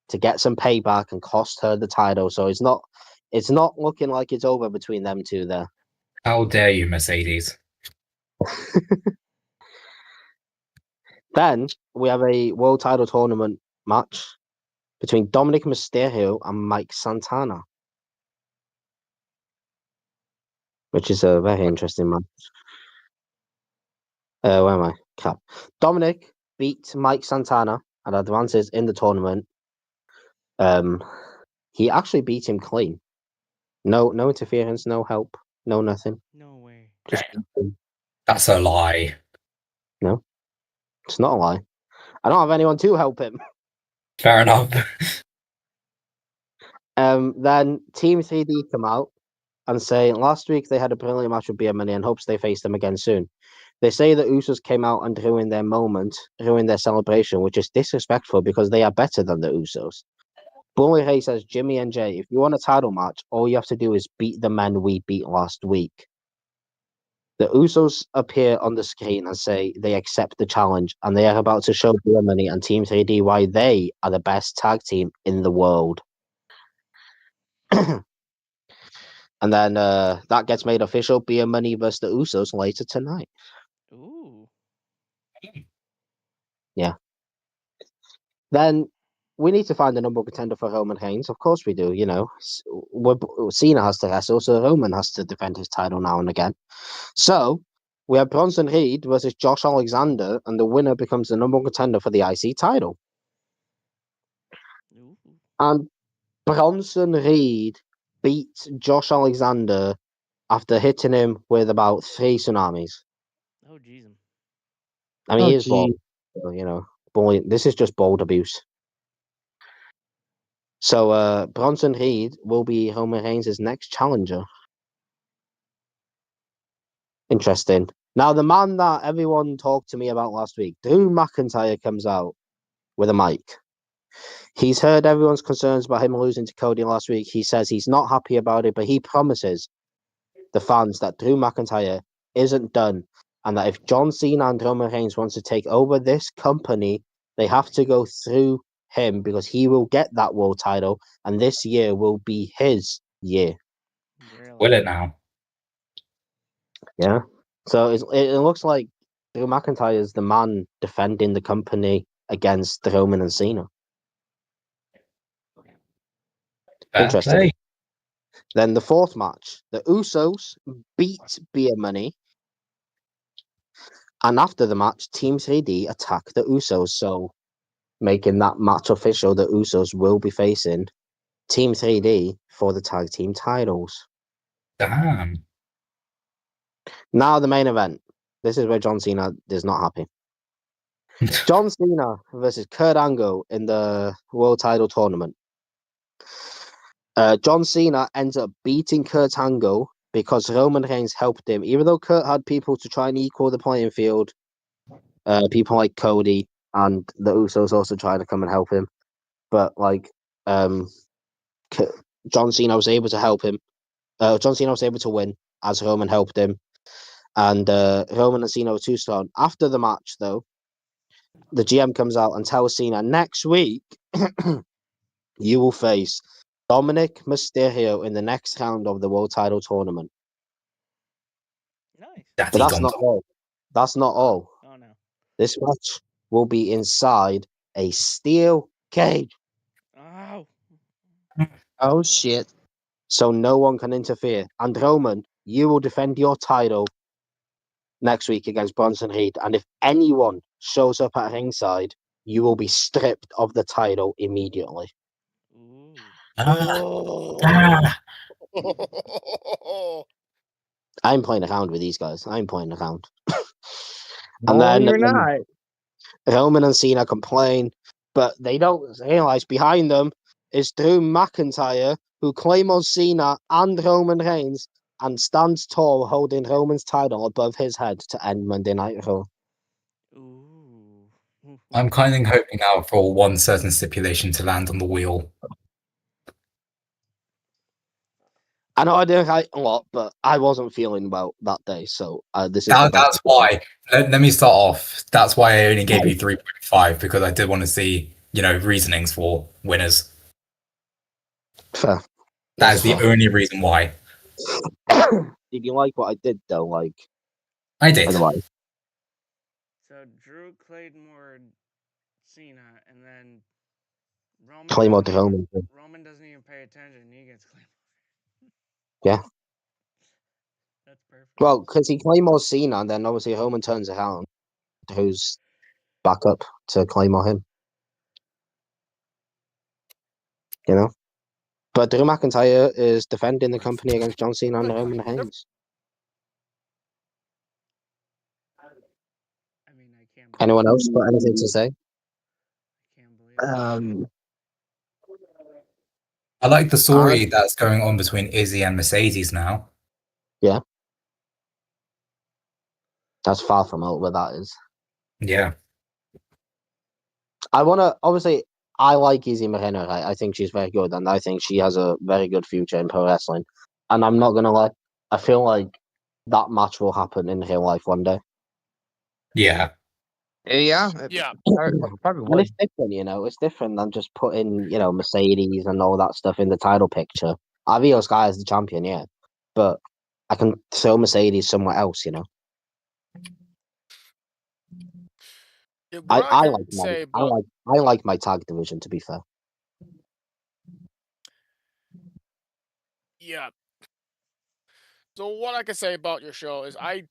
to get some payback and cost her the title. So it's not looking like it's over between them two there. How dare you, Mercedes? Then we have a world title tournament match between Dominic Mysterio and Mike Santana, which is a very interesting match. Where am I? Cap. Dominic beat Mike Santana and advances in the tournament. He actually beat him clean. No interference, no help, no nothing. No way. Just That's a lie. no, it's not a lie. I don't have anyone to help him. Fair enough. Then Team 3D come out and say last week they had a brilliant match with BMNE and hopes they face them again soon. They say the Usos came out and ruined their moment, ruined their celebration, which is disrespectful because they are better than the Usos. Bully Ray says, Jimmy and Jay, if you want a title match, all you have to do is beat the men we beat last week. The Usos appear on the screen and say they accept the challenge, and they are about to show BMNE and Team 3D why they are the best tag team in the world. And then that gets made official. BMNE versus the Usos later tonight. Ooh. Yeah. Then we need to find a number one contender for Roman Reigns. Of course we do. You know, Cena has to wrestle, so Roman has to defend his title now and again. So we have Bronson Reed versus Josh Alexander, and the winner becomes the number one contender for the IC title. Ooh. And Bronson Reed beat Josh Alexander after hitting him with about 3 tsunamis. Oh, jeez. I mean, he is bald. So, you know, bullying. This is just bold abuse. So Bronson Reed will be Roman Reigns' next challenger. Interesting. Now, the man that everyone talked to me about last week, Drew McIntyre, comes out with a mic. He's heard everyone's concerns about him losing to Cody last week. He says he's not happy about it, but he promises the fans that Drew McIntyre isn't done and that if John Cena and Roman Reigns wants to take over this company, they have to go through him because he will get that world title and this year will be his year. Really? Will it now? Yeah. So it looks like Drew McIntyre is the man defending the company against Roman and Cena. Fair Interesting. play. Then the fourth match, the Usos beat Beer Money. And after the match, Team 3D attack the Usos. So making that match official, the Usos will be facing Team 3D for the tag team titles. Damn. Now the main event. This is where John Cena is not happy. John Cena versus Kurt Angle in the World Title Tournament. John Cena ends up beating Kurt Angle because Roman Reigns helped him. Even though Kurt had people to try and equal the playing field, people like Cody and the Usos also tried to come and help him. But John Cena was able to help him. John Cena was able to win as Roman helped him. And Roman and Cena were too strong. After the match, though, the GM comes out and tells Cena, next week, you will face Dominic Mysterio in the next round of the World Title Tournament. Nice. But that's not all. That's not all. Oh no. This match will be inside a steel cage. Oh. Oh shit. So no one can interfere. And Roman, you will defend your title next week against Bronson Reed. And if anyone shows up at ringside, you will be stripped of the title immediately. Ooh. Ah. I'm playing around with these guys. I'm playing around. No, you're not. Roman and Cena complain, but they don't realize behind them is Drew McIntyre, who claims Cena and Roman Reigns and stands tall holding Roman's title above his head to end Monday Night Raw. Ooh. I'm kind of hoping now for one certain stipulation to land on the wheel. I know I didn't write a lot, but I wasn't feeling well that day, so this is the best. That's why. Let me start off. That's why I only gave you 3.5, because I did want to see, reasonings for winners. Fair. That is the only reason why. Did you like what I did, though? I did. Otherwise, So Drew Claymore, Cena, and then Roman. Claymore to Roman. Roman doesn't even pay attention. He gets Claymore. Yeah. That's perfect. Well, because he Claymores Cena, and then obviously Roman turns around, who's back up to Claymore him. But Drew McIntyre is defending the company against John Cena and Roman Reigns. I mean, I can't. Anyone else got anything to say? I can't believe it. I like the story that's going on between Izzy and Mercedes now. Yeah. That's far from out where that is. Yeah. Obviously, I like Izzy Moreno, right? I think she's very good, and I think she has a very good future in pro wrestling. And I'm not going to lie, I feel like that match will happen in real life one day. Yeah. Yeah. Yeah. Probably And would. it's different, it's different than just putting, Mercedes and all that stuff in the title picture. Io Sky is the champion, yeah, but I can throw Mercedes somewhere else, Yeah, I what I can like say about I like my tag division, to be fair. yeah. So what I can say about your show is I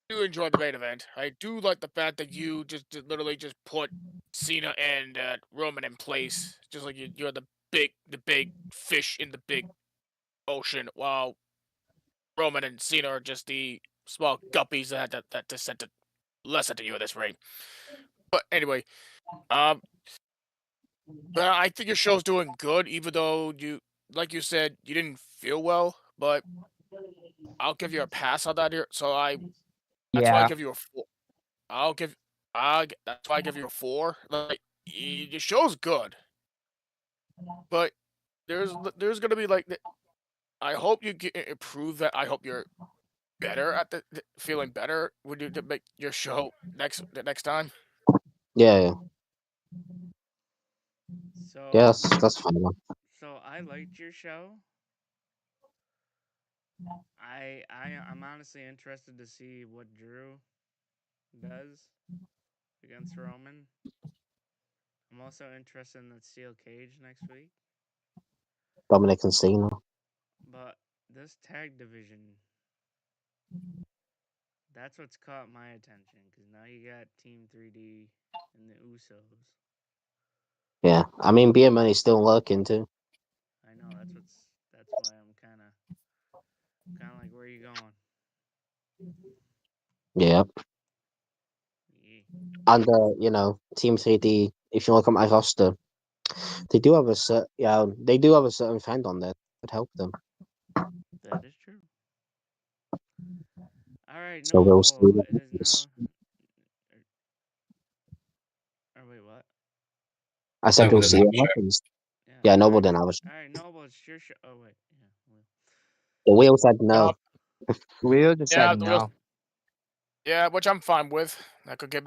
do enjoy the main event. I do like the fact that you just literally just put Cena and Roman in place, just like you're the big fish in the big ocean, while Roman and Cena are just the small guppies that just sent to listen to you in this ring. But anyway, but I think your show's doing good, even though like you said, you didn't feel well. But I'll give you a pass on that here. That's why I Yeah. give you a 4. That's why I give you a 4. Like the show's good, but there's gonna be I hope you improve that. I hope you're better at the feeling better when you to make your show the next time. Yeah. So Yes, that's fine. So I liked your show. I'm honestly interested to see what Drew does against Roman. I'm also interested in the steel cage next week. Dominic and Cena. But this tag division, that's what's caught my attention because now you got Team 3D and the Usos. Yeah, I mean, Beer Money's still lurking too. I know that's why I'm kind of like, where are you going? Yeah, Yeah. and Team 3D. If you look at my roster, they do have they do have a certain friend on there that could help them. That is true. All right, So we'll see Noble. what It is happens. now. Or wait, what? I said Noble we'll didn't see have a what show. happens. Yeah. Yeah, All Noble right. didn't have a All right, Noble. It's your show. Oh wait. Yeah. Well, The wheel said no. Yeah, Will just yeah, said the wheels. no. Yeah, which I'm fine with. That could give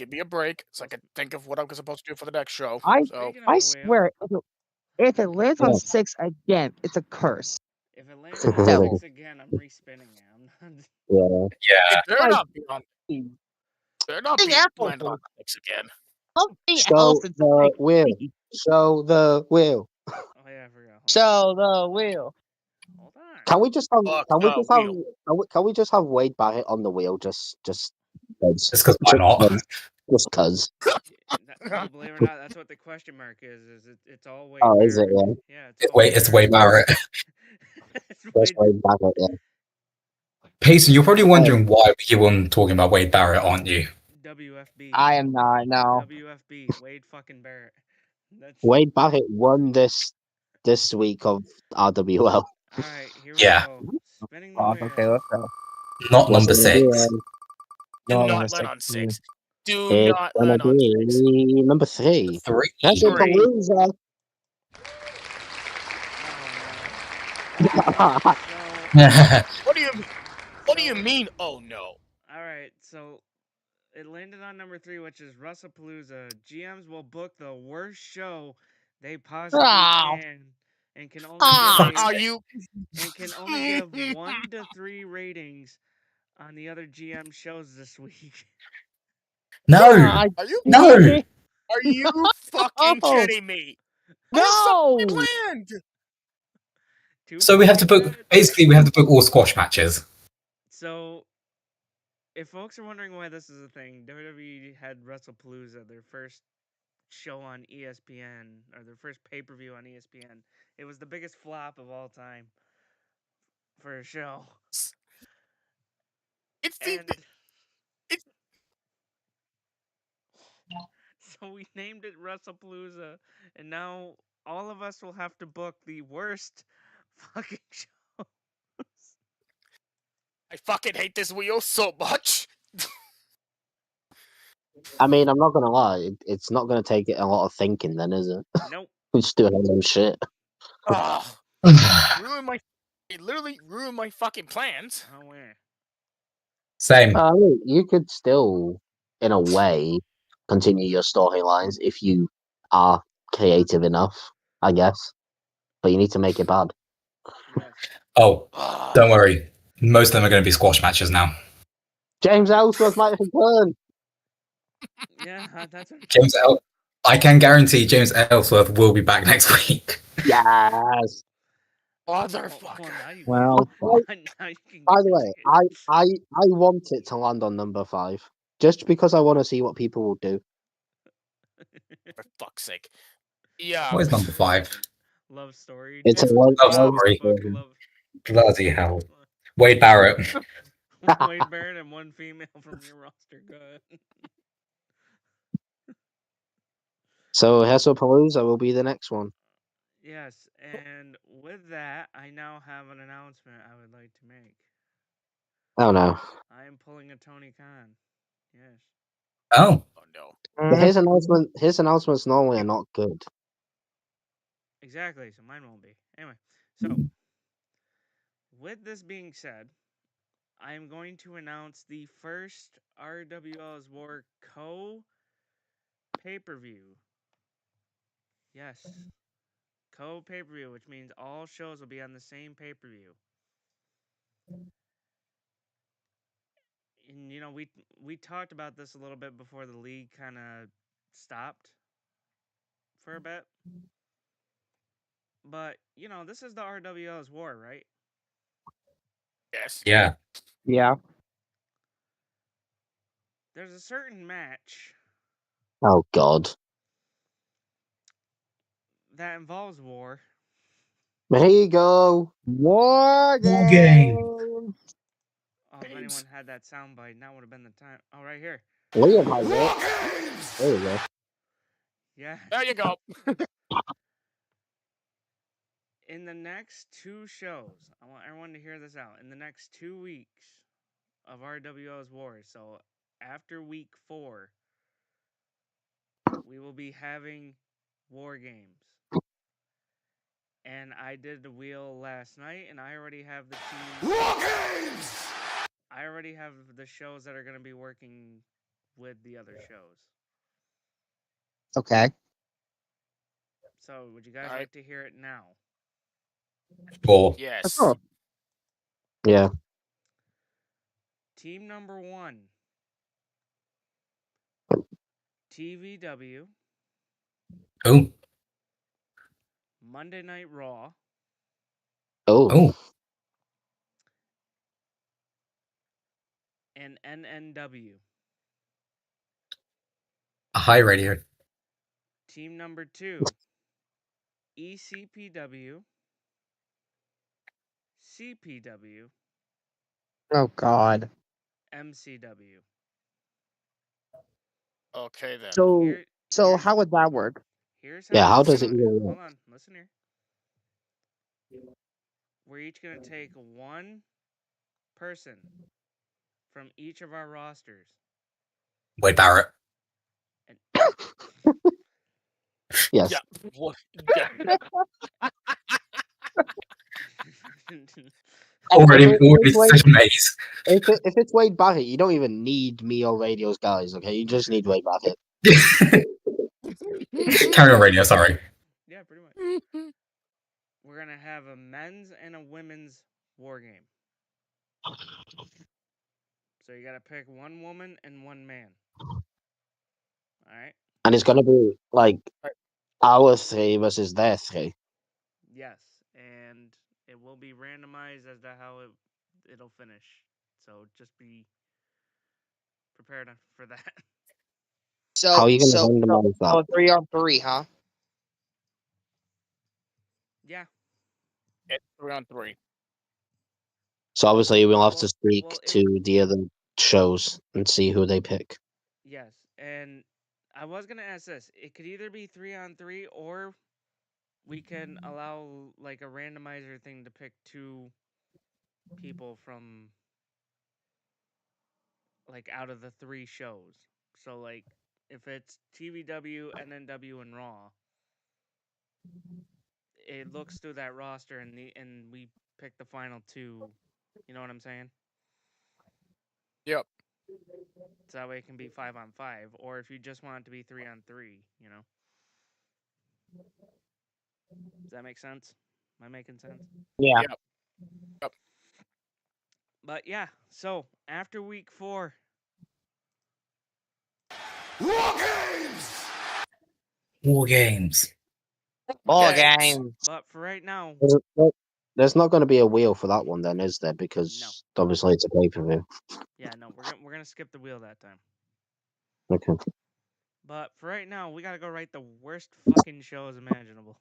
me a break, so I could think of what I'm supposed to do for the next show. So speaking of I the wheel, swear, if it lands on Yeah. 6 again, it's a curse. if it lands It's a on devil. 6 again, I'm respinning it. I'm not. Yeah. Yeah. it better Like, not be on. Better not Something be else. landed on 6 again. Something else. Show It's the like, wheel. please, Show the wheel. Oh yeah, I forgot. Hold on. show the wheel. Hold on. Can we just have? Fuck Can we the just have? wheel. Can we just have Wade Barrett on the wheel? Just Just because why just not? just cause. No, believe it or not, that's what the question mark is. It's all Wade Oh, Barrett. is it? Yeah. Yeah, it's all It's Wade Barrett. it's Just Wade. Wade Barrett. Yeah. Payson, you're probably Oh, wondering why we keep on talking about Wade Barrett, aren't you? WFB. I am not. No. WFB. Wade fucking Barrett. That's Wade Barrett won this week of RWL. all right. Here we Yeah. go. Spinning the Oh, wheel. okay, let's go. Not What's number it gonna be? 6. Do No, not let's land take on two. 6. Do It's not gonna land on 6. be number 3. 3. That's a Three. loser. Oh no. What do you What do you So- mean? Oh no. All right. So it landed on number 3, which is Russellpalooza. GMs will book the worst show they possibly Oh, can, and can only ah, give Are you? 1 to 3 ratings on the other GM shows this week. No. God Are you? No. damn it. Are you fucking No. kidding me? What is something planned? So we have to book. Basically, we have to book all squash matches. So, if folks are wondering why this is a thing, WWE had WrestlePalooza, their first show on ESPN, or their first pay-per-view on ESPN. It was the biggest flop of all time for a show. It's the. And It's so we named it WrestlePalooza, and now all of us will have to book the worst fucking show. I fucking hate this wheel so much. I mean, I'm not gonna lie. It's not gonna take a lot of thinking, then, is it? Nope. We just do random shit. Ugh. It literally ruined my fucking plans. Oh, where? Same. I mean, you could still, in a way, continue your storylines if you are creative enough, I guess. But you need to make it bad. Yes. Oh, Ugh. don't worry. Most of them are going to be squash matches now. James Ellsworth might return. Yeah, that's what. I can guarantee James Ellsworth will be back next week. Yes. Motherfucker. Now you Well, now you can. By the way, I want it to land on number 5, just because I want to see what people will do. For fuck's sake. Yeah. What is number 5? Love story. It's a Love love story. story. Bloody hell. Wade Barrett. Wade Barrett and 1 female from your roster. Go ahead. So WrestlePalooza will be the next one. Yes, and with that, I now have an announcement I would like to make. Oh no. I am pulling a Tony Khan. Yes. Oh. Oh no. His announcements normally are not good. Exactly, so mine won't be. Anyway, so with this being said, I am going to announce the first RWL's War co pay-per-view. Yes. Co pay-per-view, which means all shows will be on the same pay-per-view. And we talked about this a little bit before the league kind of stopped for a bit. But this is the RWL's war, right? Yes. Yeah. Yeah. There's a certain match Oh God. that involves war. Here you go. War War game. Oh, if Games. anyone had that soundbite, now would have been the time. Oh, right here. Liam has it. There you go. Yeah. There you go. In the next 2 shows, I want everyone to hear this out. In the next 2 weeks of RWL's war, so after week 4, we will be having war games. And I did the wheel last night, and I already have the team. War games! I already have the shows that are going to be working with the other shows. Okay. So, would you guys Alright. like to hear it now? Or Yes. Oh. Yeah. Team number 1, TVW, oh, Monday Night Raw, Oh. oh, and NNW. a high radio. Team number 2, ECPW, CPW, Oh God. MCW. Okay then. So Here's- how would that work? Here's Yeah, how does it's it gonna- even work? Hold on, listen here. We're each gonna take one person from each of our rosters. Wade Barrett. And Yes. Yeah. What? Yeah. Already Wait. decision made. If it's Wade Barrett, you don't even need me or Radio's guys, okay? You just need Wade Barrett. Carry on radio, sorry. Yeah, pretty much. We're gonna have a men's and a women's war game. So you gotta pick one woman and one man. Alright? And it's gonna be like our 3 versus their 3. Yes. And it will be randomized as to how it'll finish. So just be prepared for that. So How are you gonna randomize that? So 3-on-3, huh? Yeah. It's 3-on-3. So obviously we'll have Well- to speak well, it- to the other shows and see who they pick. Yes. And I was gonna ask this. It could either be 3-on-3 or we can allow like a randomizer thing to pick 2 people from like out of the 3 shows. So like if it's TVW, NNW, and Raw, it looks through that roster and we pick the final 2. You know what I'm saying? Yep. So that way it can be 5-on-5, or if you just want it to be 3-on-3, Does that make sense? Am I making sense? Yeah. Yep. But yeah, so after week 4, War games. Ball Games. game. but for right now, There's not going to be a wheel for that one, then, is there? Because obviously it's a pay-per-view. yeah, no, we're gonna skip the wheel that time. Okay. But for right now, we gotta go write the worst fucking shows imaginable.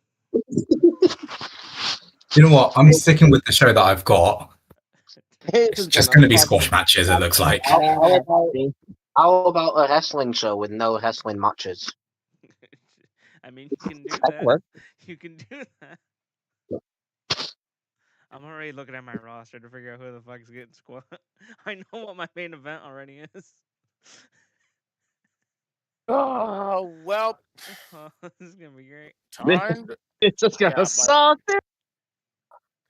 You know what? I'm sticking with the show that I've got. It's just going to be squash matches, it looks like. How about a wrestling show with no wrestling matches? I mean, you can do That that. could work. You can do that. I'm already looking at my roster to figure out who the fuck's getting squat. I know what my main event already is. Oh, well, Oh, this is gonna be great. time. It's just gonna Yeah, but- suck.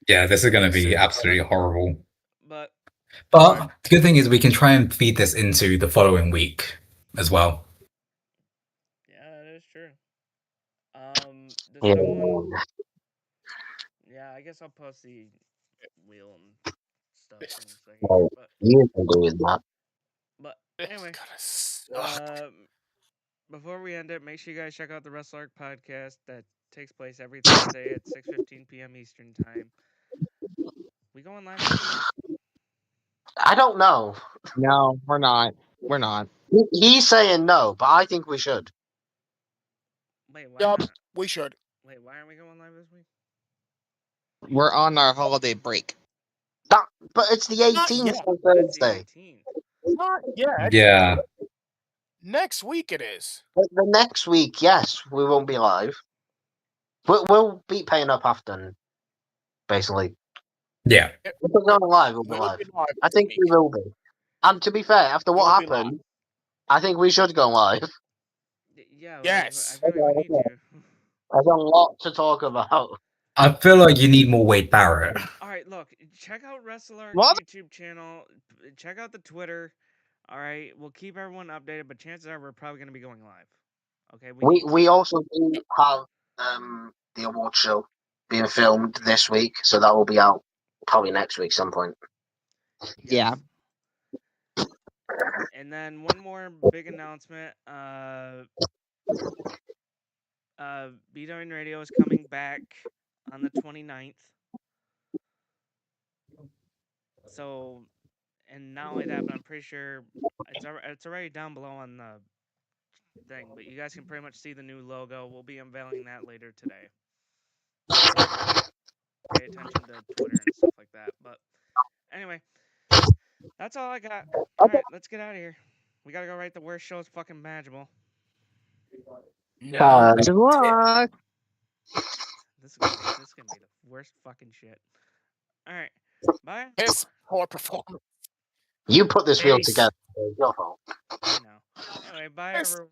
Yeah, this is going to be absolutely horrible. But But the good thing is we can try and feed this into the following week as well. yeah, that is true. Does Yeah. someone? Yeah, I guess I'll post the wheel and stuff in a second. Well, But you can do with that. It's anyway, gonna suck. before we end it, make sure you guys check out the Wrestler Podcast that takes place every Thursday at 6:15 p.m. Eastern time. We going live this week? I don't know. No, we're not. We're not. He's saying no, but I think we should. Wait, why Yup, not? we should. Wait, why aren't we going live this week? We're on our holiday break. But it's the Not 18th yet. on That's the Thursday. 18th. Not yet. Yeah. Next week it is. But the next week, yes, we won't be live. We'll be paying up after, basically. Yeah. If we're going live, we'll be We'll live. be live I this think week. we will be. And to be fair, after what We'll be live. happened, I think we should go live. Yeah. Yes. I feel like we need to. There's a lot to talk about. I feel like you need more Wade Barrett. All right, look, check out WrestleArc's What? YouTube channel. Check out the Twitter. All right, we'll keep everyone updated, but chances are we're probably going to be going live. Okay, We also do have the award show being filmed this week, so that will be out probably next week some point. Yeah. And then one more big announcement. BW Radio is coming back on the 29th. So, and not only that, but I'm pretty sure it's already down below on the thing, but you guys can pretty much see the new logo. We'll be unveiling that later today. Pay attention to Twitter and stuff like that. But anyway, that's all I got. All right, let's get out of here. We gotta go write the worst shows fucking imaginable. No. Good luck. This is gonna be the worst fucking shit. All right, bye. His poor performance. You put this reel Peace. together. It's your fault. I know. Anyway, bye Yes. everyone.